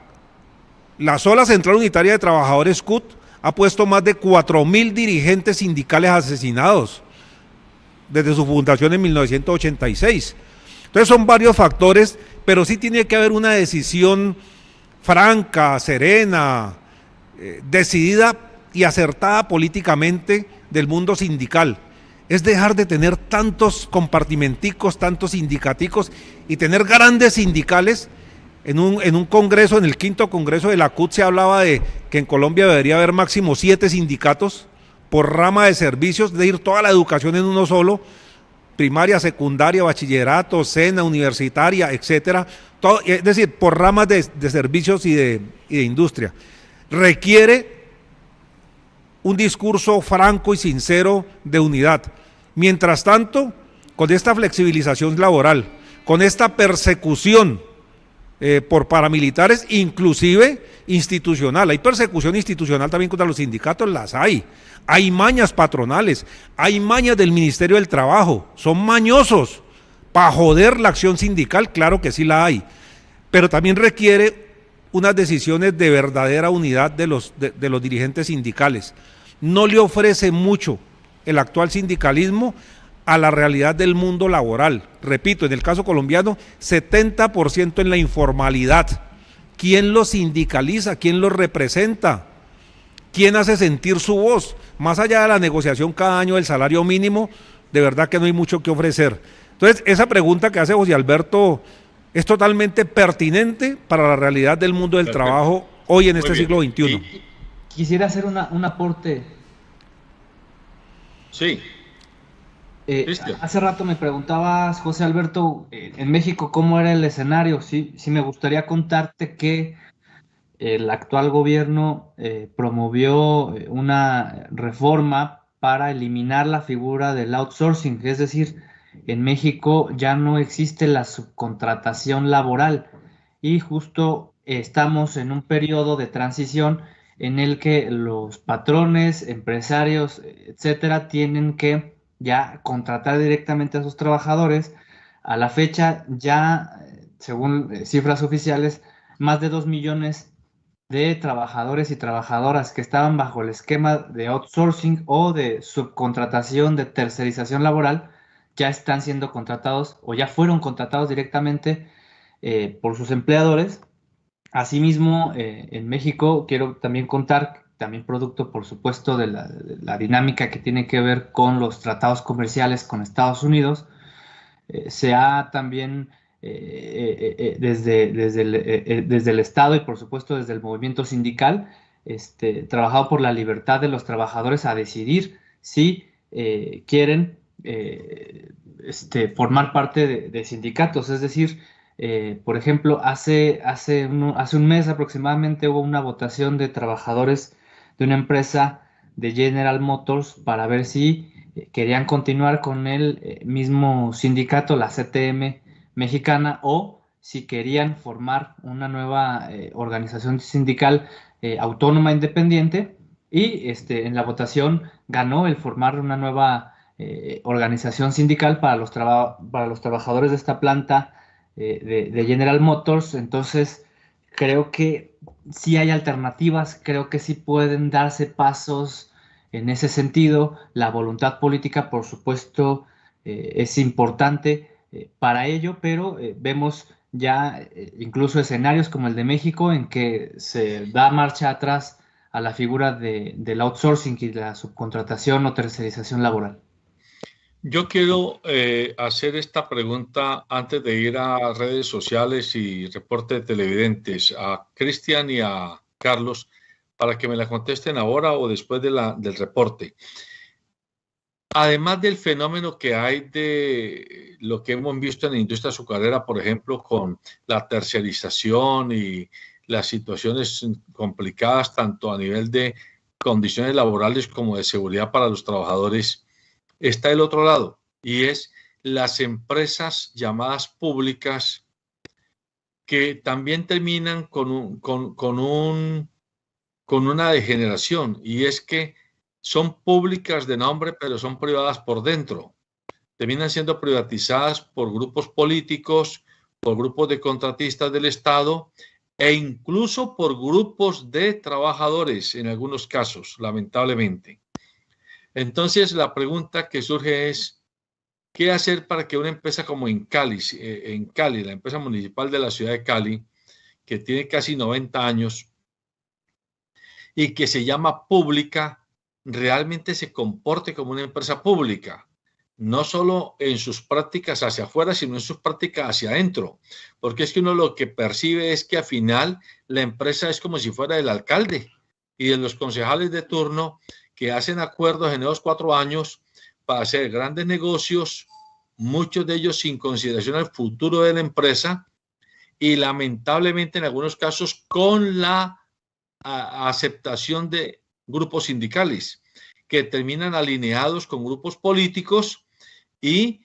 la sola Central Unitaria de Trabajadores CUT ha puesto más de 4.000 dirigentes sindicales asesinados desde su fundación en 1986. Entonces son varios factores, pero sí tiene que haber una decisión franca, serena, decidida y acertada políticamente del mundo sindical. Es dejar de tener tantos compartimenticos, tantos sindicaticos y tener grandes sindicales. En un congreso, en el 5º congreso de la CUT se hablaba de que en Colombia debería haber máximo 7 sindicatos por rama de servicios, de ir toda la educación en uno solo, primaria, secundaria, bachillerato, SENA, universitaria, etcétera, todo, es decir, por ramas de servicios y de industria. Requiere un discurso franco y sincero de unidad. Mientras tanto, con esta flexibilización laboral, con esta persecución por paramilitares, inclusive institucional, hay persecución institucional también contra los sindicatos, las hay mañas patronales, hay mañas del Ministerio del Trabajo, son mañosos para joder la acción sindical, claro que sí la hay, pero también requiere unas decisiones de verdadera unidad de los dirigentes sindicales. No le ofrece mucho el actual sindicalismo a la realidad del mundo laboral. Repito, en el caso colombiano, 70% en la informalidad. ¿Quién los sindicaliza? ¿Quién los representa? ¿Quién hace sentir su voz? Más allá de la negociación cada año del salario mínimo, de verdad que no hay mucho que ofrecer. Entonces, esa pregunta que hace José Alberto es totalmente pertinente para la realidad del mundo del trabajo hoy en este siglo XXI. Quisiera hacer un aporte. Sí. Hace rato me preguntabas, José Alberto, en México, ¿cómo era el escenario? Sí, me gustaría contarte que el actual gobierno promovió una reforma para eliminar la figura del outsourcing, es decir, en México ya no existe la subcontratación laboral y justo estamos en un periodo de transición en el que los patrones, empresarios, etcétera, tienen que ya contratar directamente a sus trabajadores. A la fecha ya, según cifras oficiales, más de 2 millones de trabajadores y trabajadoras que estaban bajo el esquema de outsourcing o de subcontratación, de tercerización laboral, ya están siendo contratados o ya fueron contratados directamente por sus empleadores. Asimismo, en México quiero también contar también producto, por supuesto, de la dinámica que tiene que ver con los tratados comerciales con Estados Unidos. Se ha también desde el Estado y por supuesto desde el movimiento sindical trabajado por la libertad de los trabajadores a decidir si quieren formar parte de sindicatos. Es decir, por ejemplo, hace un mes aproximadamente hubo una votación de trabajadores de una empresa de General Motors para ver si querían continuar con el mismo sindicato, la CTM mexicana, o si querían formar una nueva organización sindical autónoma independiente, y en la votación ganó el formar una nueva organización sindical para los trabajadores de esta planta de General Motors. Entonces, creo que sí hay alternativas, creo que sí pueden darse pasos en ese sentido. La voluntad política, por supuesto, es importante para ello, pero vemos ya incluso escenarios como el de México en que se da marcha atrás a la figura del outsourcing y de la subcontratación o tercerización laboral. Yo quiero hacer esta pregunta antes de ir a redes sociales y reporte de televidentes a Cristian y a Carlos para que me la contesten ahora o después del reporte. Además del fenómeno que hay de lo que hemos visto en la industria azucarera, por ejemplo, con la tercerización y las situaciones complicadas tanto a nivel de condiciones laborales como de seguridad para los trabajadores, está el otro lado, y es las empresas llamadas públicas que también terminan con una degeneración, y es que son públicas de nombre, pero son privadas por dentro. Terminan siendo privatizadas por grupos políticos, por grupos de contratistas del Estado e incluso por grupos de trabajadores en algunos casos, lamentablemente. Entonces, la pregunta que surge es, ¿qué hacer para que una empresa como en Cali, la empresa municipal de la ciudad de Cali, que tiene casi 90 años y que se llama pública, realmente se comporte como una empresa pública? No solo en sus prácticas hacia afuera, sino en sus prácticas hacia adentro. Porque es que uno lo que percibe es que al final la empresa es como si fuera el alcalde y de los concejales de turno que hacen acuerdos en esos 4 años para hacer grandes negocios, muchos de ellos sin consideración al futuro de la empresa y lamentablemente en algunos casos con la aceptación de grupos sindicales que terminan alineados con grupos políticos y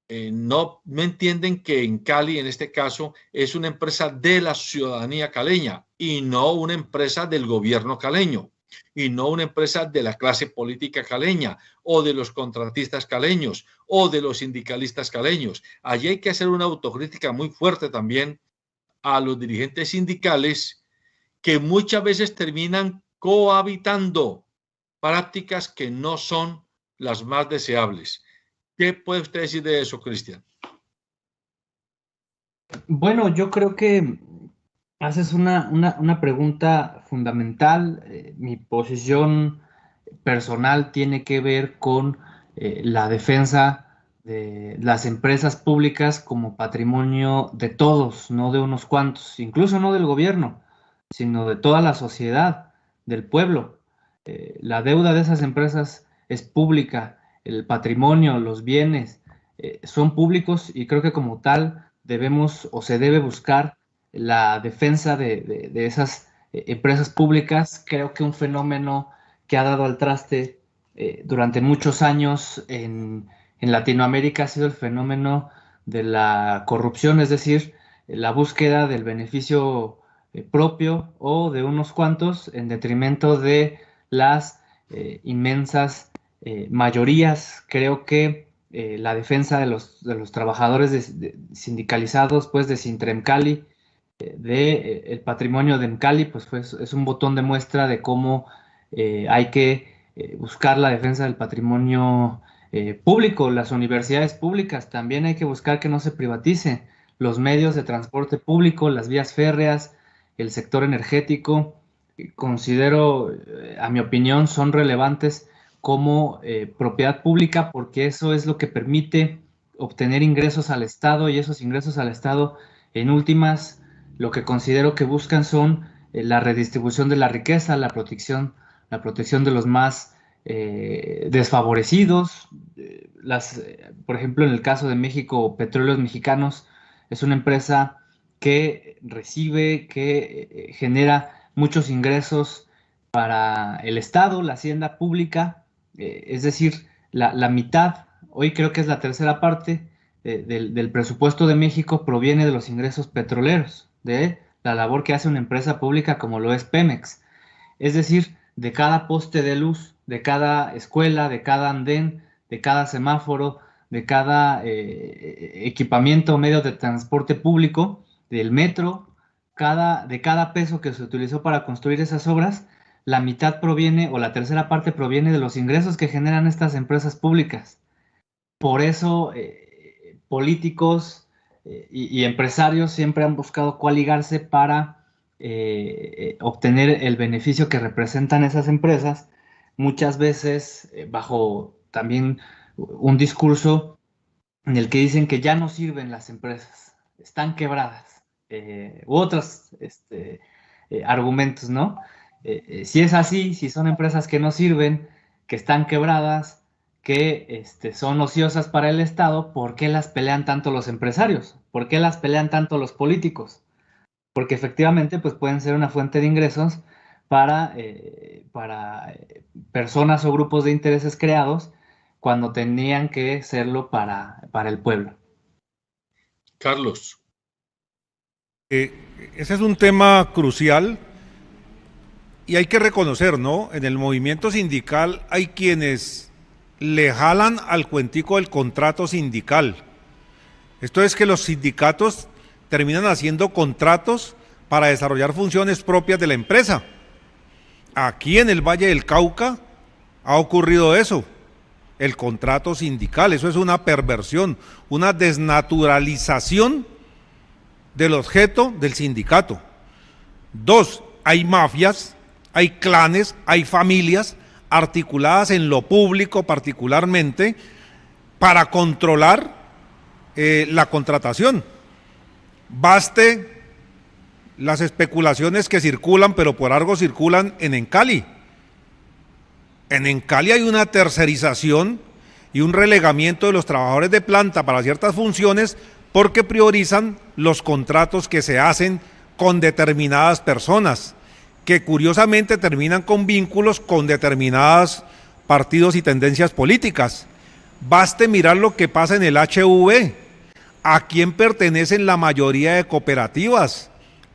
no entienden que en Cali, en este caso, es una empresa de la ciudadanía caleña y no una empresa del gobierno caleño y no una empresa de la clase política caleña o de los contratistas caleños o de los sindicalistas caleños. Allí hay que hacer una autocrítica muy fuerte también a los dirigentes sindicales que muchas veces terminan cohabitando prácticas que no son las más deseables. ¿Qué puede usted decir de eso, Cristian? Bueno, yo creo que haces una pregunta fundamental. Mi posición personal tiene que ver con la defensa de las empresas públicas como patrimonio de todos, no de unos cuantos, incluso no del gobierno, sino de toda la sociedad, del pueblo. La deuda de esas empresas es pública, el patrimonio, los bienes son públicos y creo que como tal debemos o se debe buscar la defensa de esas empresas públicas. Creo que un fenómeno que ha dado al traste durante muchos años en Latinoamérica ha sido el fenómeno de la corrupción, es decir, la búsqueda del beneficio propio o de unos cuantos en detrimento de las inmensas mayorías. Creo que la defensa de los trabajadores sindicalizados, pues de Sintremcali, el patrimonio de Mcali, pues es un botón de muestra de cómo hay que buscar la defensa del patrimonio público. Las universidades públicas también hay que buscar que no se privatice, los medios de transporte público, las vías férreas, el sector energético. considero, a mi opinión, son relevantes como propiedad pública, porque eso es lo que permite obtener ingresos al Estado, y esos ingresos al Estado, en últimas, lo que considero que buscan son la redistribución de la riqueza, la protección de los más desfavorecidos. Por ejemplo, en el caso de México, Petróleos Mexicanos es una empresa que recibe, que genera muchos ingresos para el Estado, la hacienda pública, es decir, la mitad, hoy creo que es la tercera parte del presupuesto de México proviene de los ingresos petroleros, de la labor que hace una empresa pública como lo es Pemex. Es decir, de cada poste de luz, de cada escuela, de cada andén, de cada semáforo, de cada equipamiento o medio de transporte público, del metro, de cada peso que se utilizó para construir esas obras, la mitad proviene, o la tercera parte proviene de los ingresos que generan estas empresas públicas. Por eso políticos y empresarios siempre han buscado coaligarse para obtener el beneficio que representan esas empresas, muchas veces bajo también un discurso en el que dicen que ya no sirven las empresas, están quebradas, u otros argumentos, ¿no? Si es así, si son empresas que no sirven, que están quebradas, que son ociosas para el Estado, ¿por qué las pelean tanto los empresarios? ¿Por qué las pelean tanto los políticos? Porque efectivamente pues pueden ser una fuente de ingresos para personas o grupos de intereses creados cuando tenían que serlo para el pueblo. Carlos. Ese es un tema crucial y hay que reconocer, ¿no? En el movimiento sindical hay quienes le jalan al cuentico del contrato sindical. Esto es que los sindicatos terminan haciendo contratos para desarrollar funciones propias de la empresa. Aquí en el Valle del Cauca ha ocurrido eso, el contrato sindical. Eso es una perversión, una desnaturalización del objeto del sindicato. Dos, hay mafias, hay clanes, hay familias articuladas en lo público particularmente para controlar la contratación. Baste las especulaciones que circulan, pero por algo circulan en Encali. En Encali hay una tercerización y un relegamiento de los trabajadores de planta para ciertas funciones porque priorizan los contratos que se hacen con determinadas personas, que curiosamente terminan con vínculos con determinados partidos y tendencias políticas. Baste mirar lo que pasa en el HV, a quién pertenecen la mayoría de cooperativas,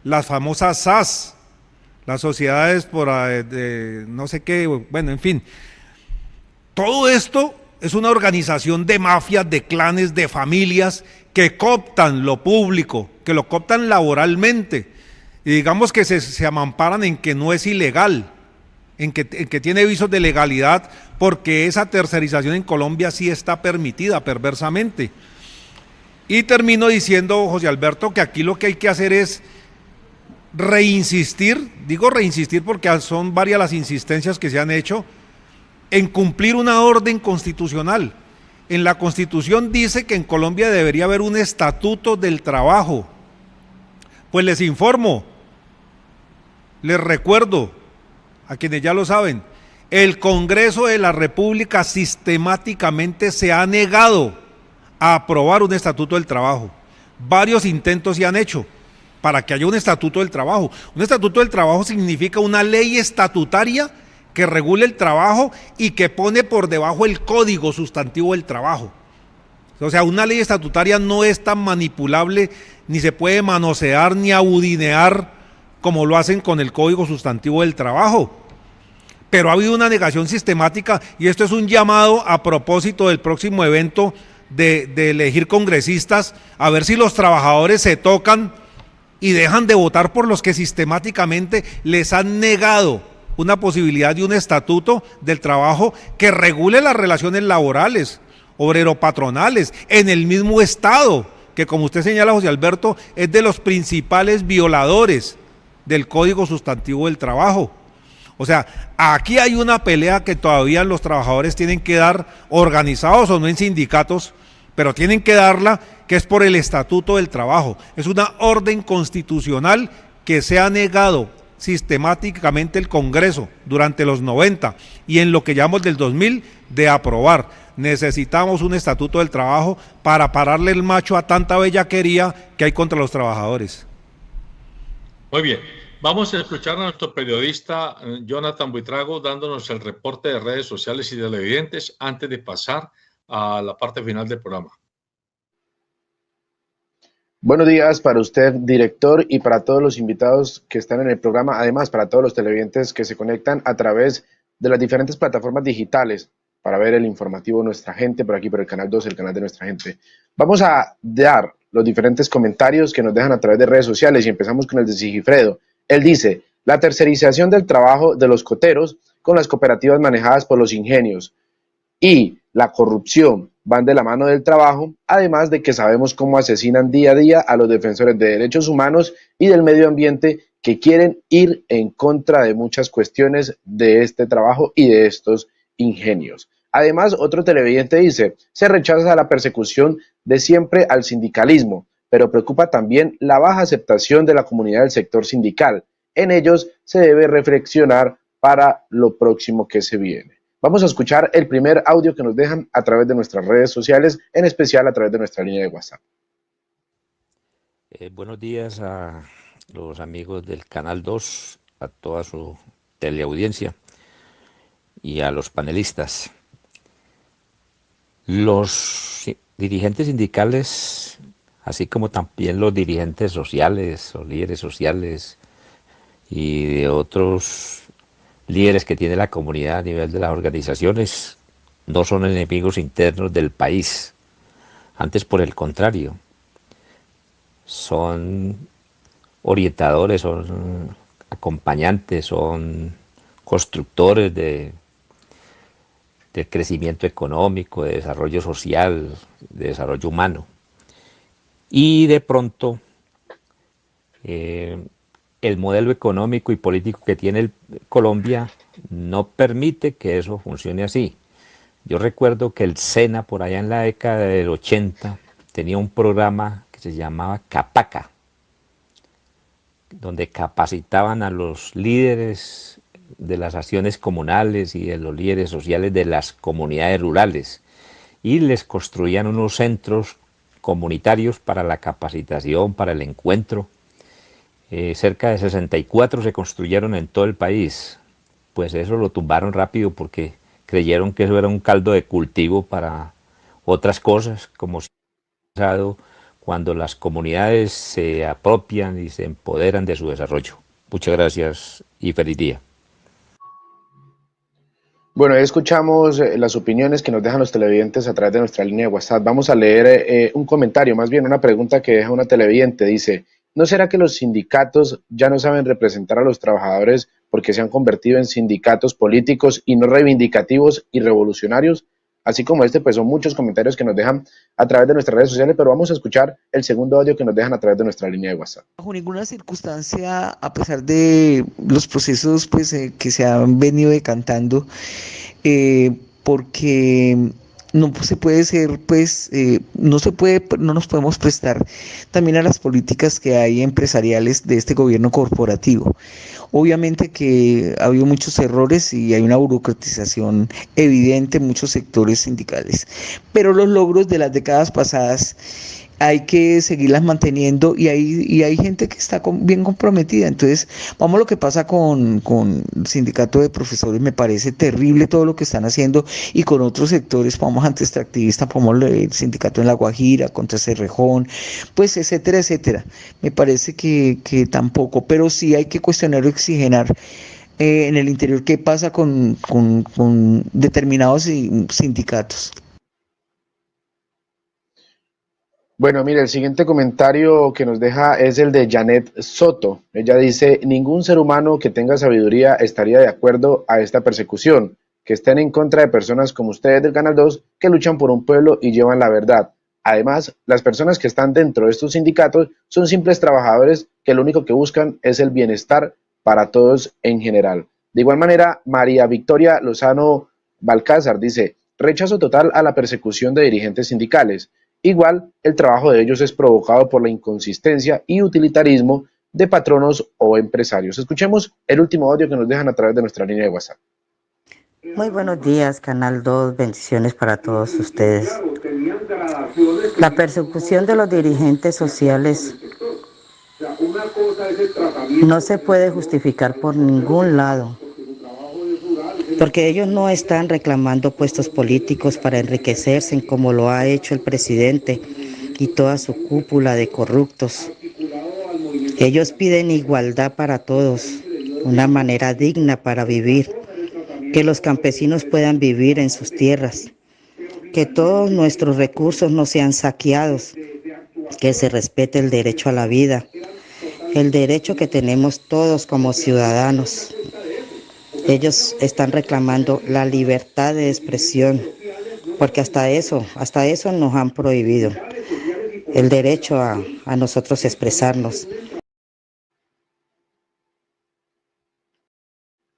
las famosas SAS, las sociedades de no sé qué, bueno, en fin. Todo esto es una organización de mafias, de clanes, de familias que cooptan lo público, que lo cooptan laboralmente, y digamos que se amamparan en que no es ilegal, en que tiene visos de legalidad, porque esa tercerización en Colombia sí está permitida perversamente. Y termino diciendo, José Alberto, que aquí lo que hay que hacer es reinsistir, digo reinsistir porque son varias las insistencias que se han hecho, en cumplir una orden constitucional. En la Constitución dice que en Colombia debería haber un estatuto del trabajo. Pues les informo, les recuerdo, a quienes ya lo saben, el Congreso de la República sistemáticamente se ha negado a aprobar un estatuto del trabajo. Varios intentos se han hecho para que haya un estatuto del trabajo. Un estatuto del trabajo significa una ley estatutaria que regule el trabajo y que pone por debajo el código sustantivo del trabajo. O sea, una ley estatutaria no es tan manipulable, ni se puede manosear ni abudinear como lo hacen con el código sustantivo del trabajo. Pero ha habido una negación sistemática, y esto es un llamado a propósito del próximo evento de elegir congresistas, a ver si los trabajadores se tocan y dejan de votar por los que sistemáticamente les han negado una posibilidad de un estatuto del trabajo que regule las relaciones laborales, obrero-patronales, en el mismo Estado, que como usted señala, José Alberto, es de los principales violadores del Código Sustantivo del Trabajo. O sea, aquí hay una pelea que todavía los trabajadores tienen que dar, organizados o no en sindicatos, pero tienen que darla, que es por el Estatuto del Trabajo. Es una orden constitucional que se ha negado sistemáticamente el Congreso durante los 90 y en lo que llamamos del 2000 de aprobar. Necesitamos un Estatuto del Trabajo para pararle el macho a tanta bellaquería que hay contra los trabajadores. Muy bien, vamos a escuchar a nuestro periodista Jonathan Buitrago dándonos el reporte de redes sociales y televidentes antes de pasar a la parte final del programa. Buenos días para usted, director, y para todos los invitados que están en el programa, además para todos los televidentes que se conectan a través de las diferentes plataformas digitales para ver el informativo Nuestra Gente, por aquí por el Canal 2, el canal de Nuestra Gente. Vamos a dar los diferentes comentarios que nos dejan a través de redes sociales y empezamos con el de Sigifredo. Él dice, la tercerización del trabajo de los coteros con las cooperativas manejadas por los ingenios y la corrupción van de la mano del trabajo, además de que sabemos cómo asesinan día a día a los defensores de derechos humanos y del medio ambiente que quieren ir en contra de muchas cuestiones de este trabajo y de estos ingenios. Además, otro televidente dice, se rechaza la persecución de siempre al sindicalismo, pero preocupa también la baja aceptación de la comunidad del sector sindical. En ellos se debe reflexionar para lo próximo que se viene. Vamos a escuchar el primer audio que nos dejan a través de nuestras redes sociales, en especial a través de nuestra línea de WhatsApp. Buenos días a los amigos del Canal 2, a toda su teleaudiencia y a los panelistas. Los dirigentes sindicales, así como también los dirigentes sociales o líderes sociales y de otros líderes que tiene la comunidad a nivel de las organizaciones, no son enemigos internos del país. Antes, por el contrario, son orientadores, son acompañantes, son constructores del crecimiento económico, de desarrollo social, de desarrollo humano. Y de pronto, el modelo económico y político que tiene Colombia no permite que eso funcione así. Yo recuerdo que el SENA, por allá en la década del 80, tenía un programa que se llamaba Capaca, donde capacitaban a los líderes de las acciones comunales y de los líderes sociales de las comunidades rurales y les construían unos centros comunitarios para la capacitación, para el encuentro. Cerca de 64 se construyeron en todo el país. Pues eso lo tumbaron rápido porque creyeron que eso era un caldo de cultivo para otras cosas, como se ha pasado cuando las comunidades se apropian y se empoderan de su desarrollo. Muchas gracias y feliz día. Bueno, escuchamos las opiniones que nos dejan los televidentes a través de nuestra línea de WhatsApp. Vamos a leer un comentario, más bien una pregunta que deja una televidente. Dice, ¿no será que los sindicatos ya no saben representar a los trabajadores porque se han convertido en sindicatos políticos y no reivindicativos y revolucionarios? Así como pues son muchos comentarios que nos dejan a través de nuestras redes sociales, pero vamos a escuchar el segundo audio que nos dejan a través de nuestra línea de WhatsApp. Bajo ninguna circunstancia, a pesar de los procesos que se han venido decantando, porque no se puede ser, no nos podemos prestar también a las políticas que hay empresariales de este gobierno corporativo. Obviamente que ha habido muchos errores y hay una burocratización evidente en muchos sectores sindicales, pero los logros de las décadas pasadas hay que seguirlas manteniendo y hay gente que está bien comprometida. Entonces, vamos a lo que pasa con el sindicato de profesores, me parece terrible todo lo que están haciendo, y con otros sectores, vamos anti-extractivistas, como el sindicato en La Guajira, contra Cerrejón, pues etcétera, etcétera. Me parece que tampoco, pero sí hay que cuestionar o exigenar en el interior qué pasa con determinados sindicatos. Bueno, mire, el siguiente comentario que nos deja es el de Janet Soto. Ella dice, ningún ser humano que tenga sabiduría estaría de acuerdo a esta persecución, que estén en contra de personas como ustedes del Canal 2 que luchan por un pueblo y llevan la verdad. Además, las personas que están dentro de estos sindicatos son simples trabajadores que lo único que buscan es el bienestar para todos en general. De igual manera, María Victoria Lozano Balcázar dice: rechazo total a la persecución de dirigentes sindicales. Igual, el trabajo de ellos es provocado por la inconsistencia y utilitarismo de patronos o empresarios. Escuchemos el último audio que nos dejan a través de nuestra línea de WhatsApp. Muy buenos días, Canal 2, bendiciones para todos ustedes. La persecución de los dirigentes sociales no se puede justificar por ningún lado, porque ellos no están reclamando puestos políticos para enriquecerse como lo ha hecho el presidente y toda su cúpula de corruptos. Ellos piden igualdad para todos, una manera digna para vivir, que los campesinos puedan vivir en sus tierras, que todos nuestros recursos no sean saqueados, que se respete el derecho a la vida, el derecho que tenemos todos como ciudadanos. Ellos están reclamando la libertad de expresión, porque hasta eso nos han prohibido, el derecho a nosotros expresarnos.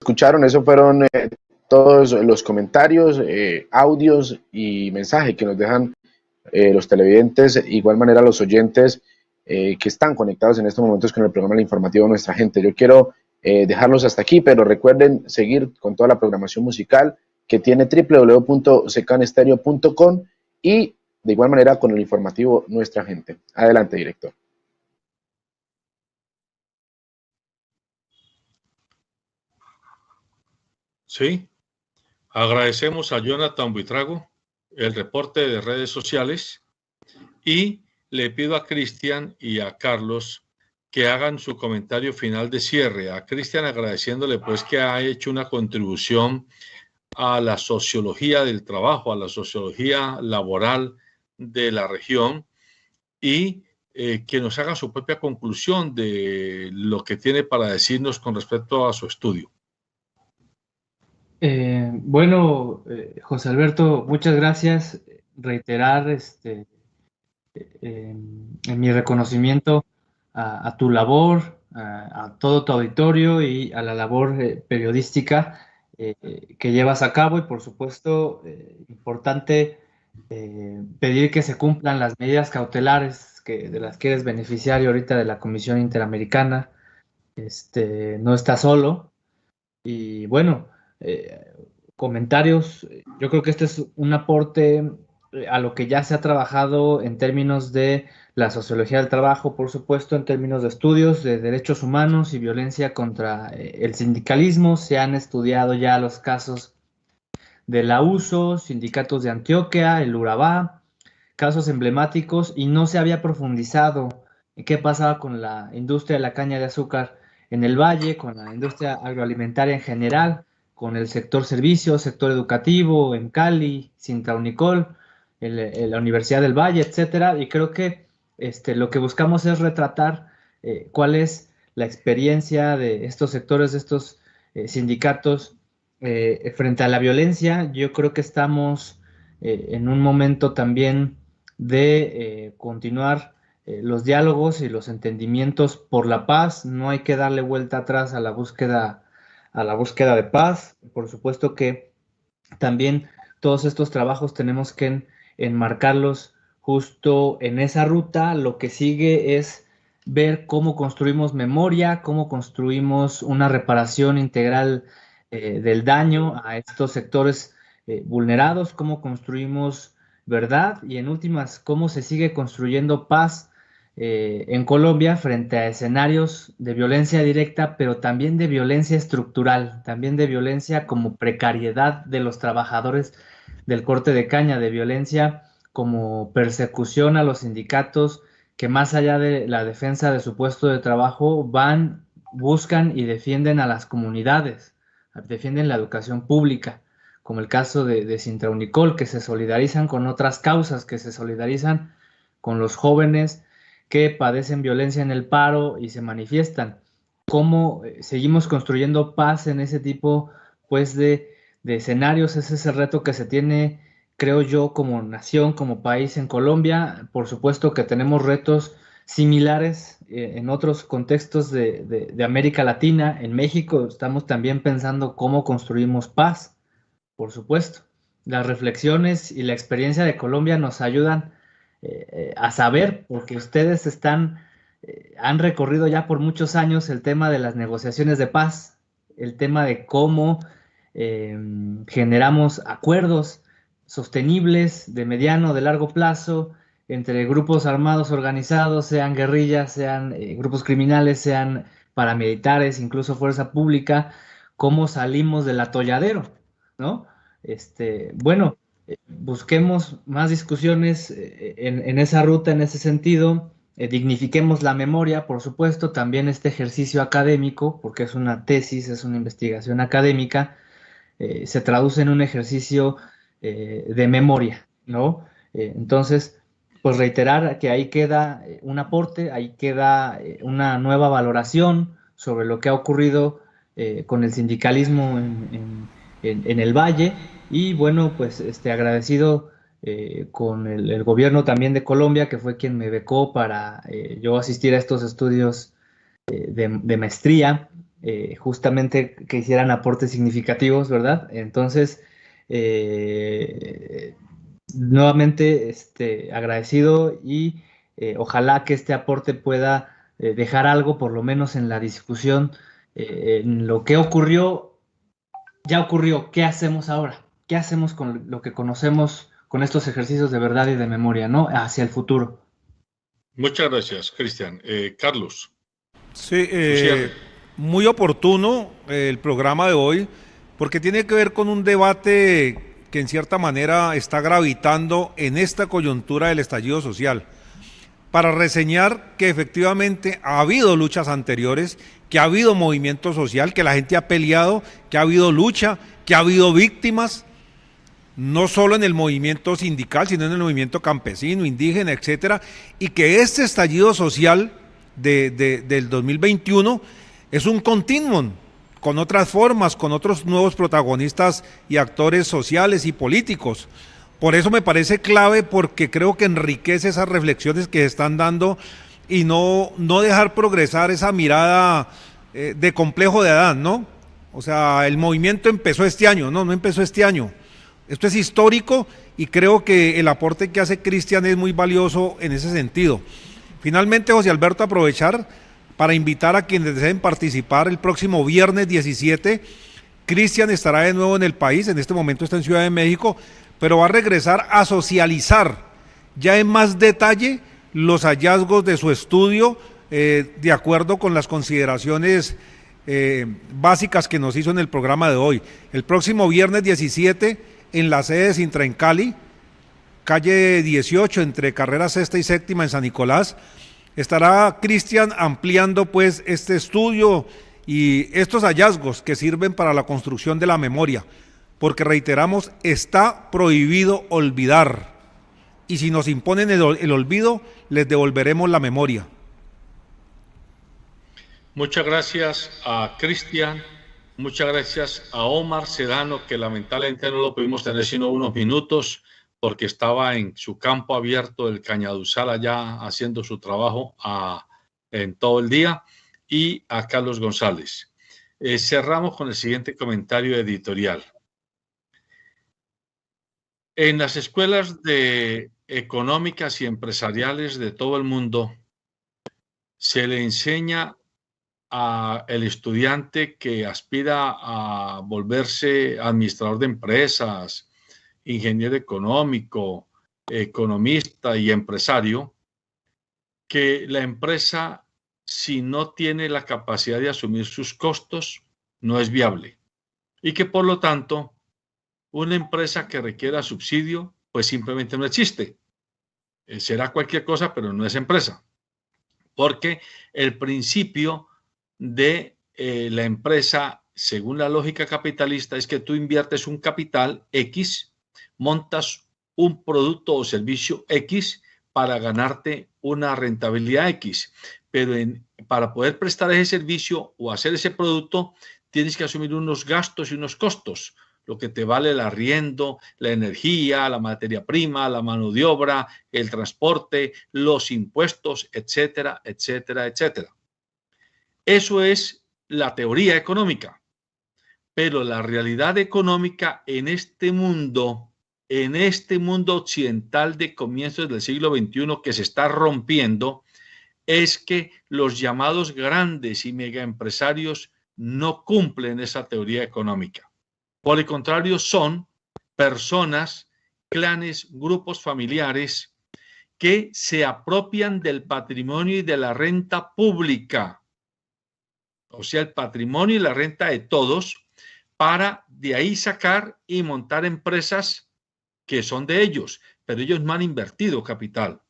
Escucharon, eso fueron todos los comentarios, audios y mensajes que nos dejan los televidentes, de igual manera los oyentes que están conectados en estos momentos con el programa El Informativo de Nuestra Gente. Yo quiero dejarlos hasta aquí, pero recuerden seguir con toda la programación musical que tiene www.secanestereo.com y de igual manera con el informativo Nuestra Gente. Adelante, director. Sí, agradecemos a Jonathan Buitrago el reporte de redes sociales y le pido a Cristian y a Carlos que hagan su comentario final de cierre. A Cristian agradeciéndole pues que ha hecho una contribución a la sociología del trabajo, a la sociología laboral de la región y que nos haga su propia conclusión de lo que tiene para decirnos con respecto a su estudio. José Alberto, muchas gracias. Reiterar en mi reconocimiento a tu labor, a todo tu auditorio y a la labor periodística que llevas a cabo y por supuesto importante pedir que se cumplan las medidas cautelares de las que eres beneficiario ahorita de la Comisión Interamericana. No estás solo y bueno, comentarios. Yo creo que este es un aporte a lo que ya se ha trabajado en términos de la sociología del trabajo, por supuesto, en términos de estudios de derechos humanos y violencia contra el sindicalismo. Se han estudiado ya los casos de la USO, sindicatos de Antioquia, el Urabá, casos emblemáticos, y no se había profundizado en qué pasaba con la industria de la caña de azúcar en el Valle, con la industria agroalimentaria en general, con el sector servicios, sector educativo en Cali, Sintraunicol, la Universidad del Valle, etcétera. Y creo que lo que buscamos es retratar cuál es la experiencia de estos sectores, de estos sindicatos frente a la violencia. Yo creo que estamos en un momento también de continuar los diálogos y los entendimientos por la paz. No hay que darle vuelta atrás a la búsqueda de paz. Por supuesto que también todos estos trabajos tenemos que enmarcarlos justo en esa ruta. Lo que sigue es ver cómo construimos memoria, cómo construimos una reparación integral del daño a estos sectores vulnerados, cómo construimos verdad y en últimas cómo se sigue construyendo paz en Colombia frente a escenarios de violencia directa, pero también de violencia estructural, también de violencia como precariedad de los trabajadores del corte de caña, de violencia como persecución a los sindicatos que más allá de la defensa de su puesto de trabajo van, buscan y defienden a las comunidades, defienden la educación pública, como el caso de Sintraunicol, que se solidarizan con otras causas, que se solidarizan con los jóvenes que padecen violencia en el paro y se manifiestan. ¿Cómo seguimos construyendo paz en ese tipo pues, de escenarios? Ese es el reto que se tiene creo yo, como nación, como país en Colombia, por supuesto que tenemos retos similares en otros contextos de América Latina. En México estamos también pensando cómo construimos paz, por supuesto. Las reflexiones y la experiencia de Colombia nos ayudan a saber, porque ustedes han recorrido ya por muchos años el tema de las negociaciones de paz, el tema de cómo generamos acuerdos sostenibles de mediano, de largo plazo, entre grupos armados organizados, sean guerrillas, sean grupos criminales, sean paramilitares, incluso fuerza pública, cómo salimos del atolladero, ¿no? Bueno, busquemos más discusiones en esa ruta, en ese sentido, dignifiquemos la memoria, por supuesto, también este ejercicio académico, porque es una tesis, es una investigación académica, se traduce en un ejercicio de memoria, ¿no? Entonces, pues reiterar que ahí queda un aporte, ahí queda una nueva valoración sobre lo que ha ocurrido con el sindicalismo en el Valle, y bueno, pues agradecido con el gobierno también de Colombia, que fue quien me becó para yo asistir a estos estudios de maestría, justamente que hicieran aportes significativos, ¿verdad? Entonces, nuevamente agradecido, y ojalá que este aporte pueda dejar algo, por lo menos en la discusión, en lo que ocurrió, ya ocurrió. ¿Qué hacemos ahora? ¿Qué hacemos con lo que conocemos, con estos ejercicios de verdad y de memoria, ¿no? Hacia el futuro. Muchas gracias, Cristian. Carlos. Sí, muy oportuno el programa de hoy, porque tiene que ver con un debate que en cierta manera está gravitando en esta coyuntura del estallido social, para reseñar que efectivamente ha habido luchas anteriores, que ha habido movimiento social, que la gente ha peleado, que ha habido lucha, que ha habido víctimas, no solo en el movimiento sindical, sino en el movimiento campesino, indígena, etcétera, y que este estallido social del 2021 es un continuum, con otras formas, con otros nuevos protagonistas y actores sociales y políticos. Por eso me parece clave, porque creo que enriquece esas reflexiones que se están dando, y no dejar progresar esa mirada de complejo de Adán, ¿no? O sea, el movimiento empezó este año, no empezó este año. Esto es histórico, y creo que el aporte que hace Cristian es muy valioso en ese sentido. Finalmente, José Alberto, aprovechar para invitar a quienes deseen participar el próximo viernes 17. Cristian estará de nuevo en el país, en este momento está en Ciudad de México, pero va a regresar a socializar ya en más detalle los hallazgos de su estudio, de acuerdo con las consideraciones básicas que nos hizo en el programa de hoy. El próximo viernes 17, en la sede de Sintra en Cali, calle 18, entre carrera sexta y séptima en San Nicolás, estará Cristian ampliando pues este estudio y estos hallazgos que sirven para la construcción de la memoria, porque reiteramos, está prohibido olvidar, y si nos imponen el olvido, les devolveremos la memoria. Muchas gracias a Cristian, muchas gracias a Omar Sedano, que lamentablemente no lo pudimos tener sino unos minutos, porque estaba en su campo abierto del Cañaduzal allá haciendo su trabajo en todo el día, y a Carlos González. Cerramos con el siguiente comentario editorial. En las escuelas económicas y empresariales de todo el mundo se le enseña al estudiante que aspira a volverse administrador de empresas, ingeniero económico, economista y empresario, que la empresa, si no tiene la capacidad de asumir sus costos, no es viable, y que por lo tanto una empresa que requiera subsidio pues simplemente no existe. Será cualquier cosa, pero no es empresa, porque el principio de la empresa, según la lógica capitalista, es que tú inviertes un capital X, montas un producto o servicio X para ganarte una rentabilidad X, pero para poder prestar ese servicio o hacer ese producto tienes que asumir unos gastos y unos costos. lo que te vale el arriendo, la energía, la materia prima, la mano de obra, el transporte, los impuestos, etcétera, etcétera, etcétera. Eso es la teoría económica. Pero la realidad económica en este mundo occidental de comienzos del siglo XXI que se está rompiendo, es que los llamados grandes y megaempresarios no cumplen esa teoría económica. Por el contrario, son personas, clanes, grupos familiares que se apropian del patrimonio y de la renta pública, o sea, el patrimonio y la renta de todos, para de ahí sacar y montar empresas que son de ellos, pero ellos no han invertido capital.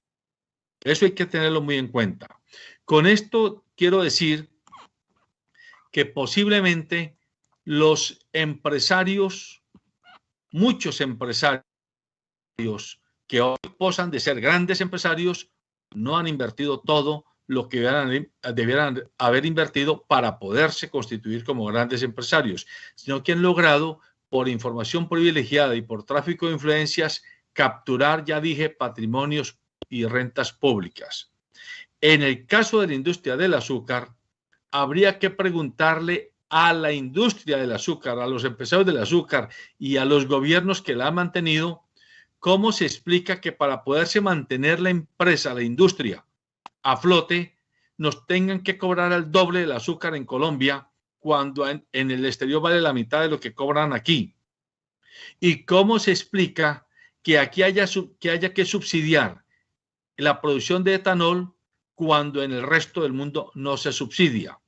Eso hay que tenerlo muy en cuenta. Con esto quiero decir que posiblemente los empresarios, muchos empresarios que hoy posan de ser grandes empresarios, no han invertido todo lo que debieran haber invertido para poderse constituir como grandes empresarios, sino que han logrado, por información privilegiada y por tráfico de influencias, capturar, ya dije, patrimonios y rentas públicas. En el caso de la industria del azúcar, habría que preguntarle a la industria del azúcar, a los empresarios del azúcar y a los gobiernos que la han mantenido, cómo se explica que para poderse mantener la empresa, la industria, a flote, nos tengan que cobrar el doble del azúcar en Colombia, cuando en el exterior vale la mitad de lo que cobran aquí. ¿Y cómo se explica que aquí haya que subsidiar la producción de etanol cuando en el resto del mundo no se subsidia?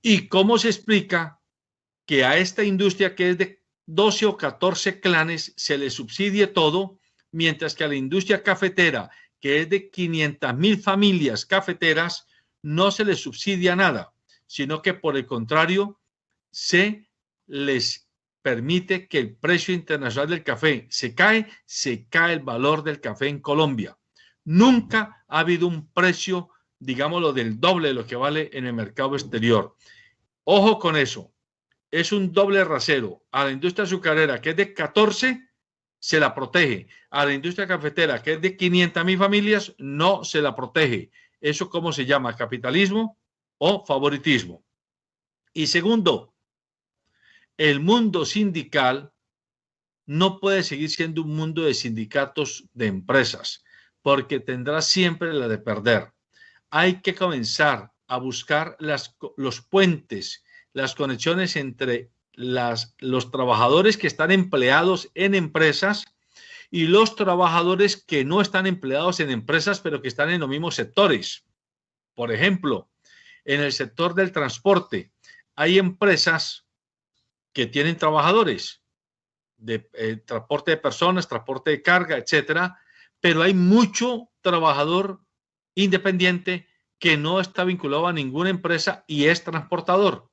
¿Y cómo se explica que a esta industria, que es de 12 o 14 clanes, se le subsidie todo, mientras que a la industria cafetera, que es de 500.000 familias cafeteras, no se les subsidia nada, sino que por el contrario se les permite que el precio internacional del café se cae el valor del café en Colombia? Nunca ha habido un precio, digámoslo, del doble de lo que vale en el mercado exterior. Ojo con eso, es un doble rasero. A la industria azucarera, que es de 14, se la protege. A la industria cafetera, que es de 500.000 familias, no se la protege. ¿Eso cómo se llama? ¿Capitalismo o favoritismo? Y segundo, el mundo sindical no puede seguir siendo un mundo de sindicatos de empresas, porque tendrá siempre la de perder. Hay que comenzar a buscar los puentes, las conexiones entre los trabajadores que están empleados en empresas y los trabajadores que no están empleados en empresas, pero que están en los mismos sectores. Por ejemplo, en el sector del transporte, hay empresas que tienen trabajadores de transporte de personas, transporte de carga, etcétera, pero hay mucho trabajador independiente que no está vinculado a ninguna empresa y es transportador.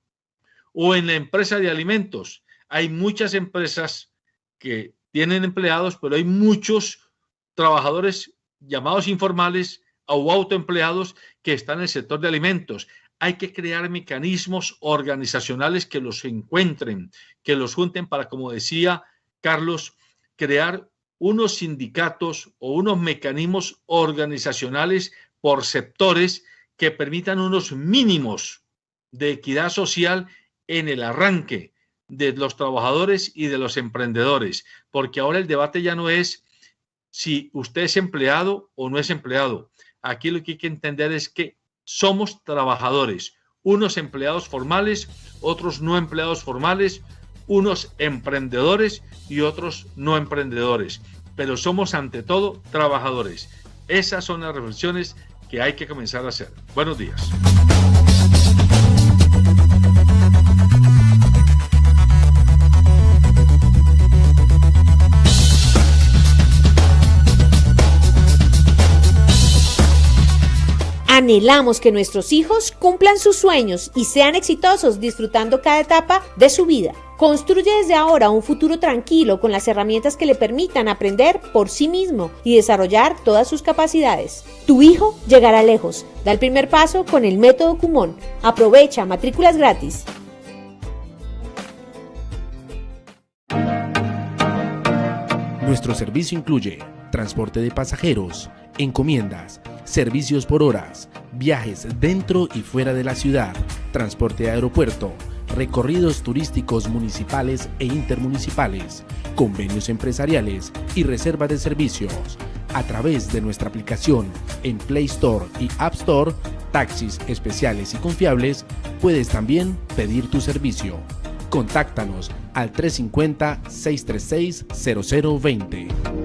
O en la empresa de alimentos, hay muchas empresas que tienen empleados, pero hay muchos trabajadores llamados informales o autoempleados que están en el sector de alimentos. Hay que crear mecanismos organizacionales que los encuentren, que los junten para, como decía Carlos, crear unos sindicatos o unos mecanismos organizacionales por sectores que permitan unos mínimos de equidad social en el arranque de los trabajadores y de los emprendedores, porque ahora el debate ya no es si usted es empleado o no es empleado. Aquí lo que hay que entender es que somos trabajadores, unos empleados formales, otros no empleados formales, unos emprendedores y otros no emprendedores, pero somos ante todo trabajadores. Esas son las reflexiones que hay que comenzar a hacer. Buenos días. Anhelamos que nuestros hijos cumplan sus sueños y sean exitosos disfrutando cada etapa de su vida. Construye desde ahora un futuro tranquilo con las herramientas que le permitan aprender por sí mismo y desarrollar todas sus capacidades. Tu hijo llegará lejos. Da el primer paso con el método Kumon. Aprovecha matrículas gratis. Nuestro servicio incluye transporte de pasajeros, encomiendas, servicios por horas, viajes dentro y fuera de la ciudad, transporte de aeropuerto, recorridos turísticos municipales e intermunicipales, convenios empresariales y reserva de servicios. A través de nuestra aplicación en Play Store y App Store, Taxis Especiales y Confiables, puedes también pedir tu servicio. Contáctanos al 350-636-0020.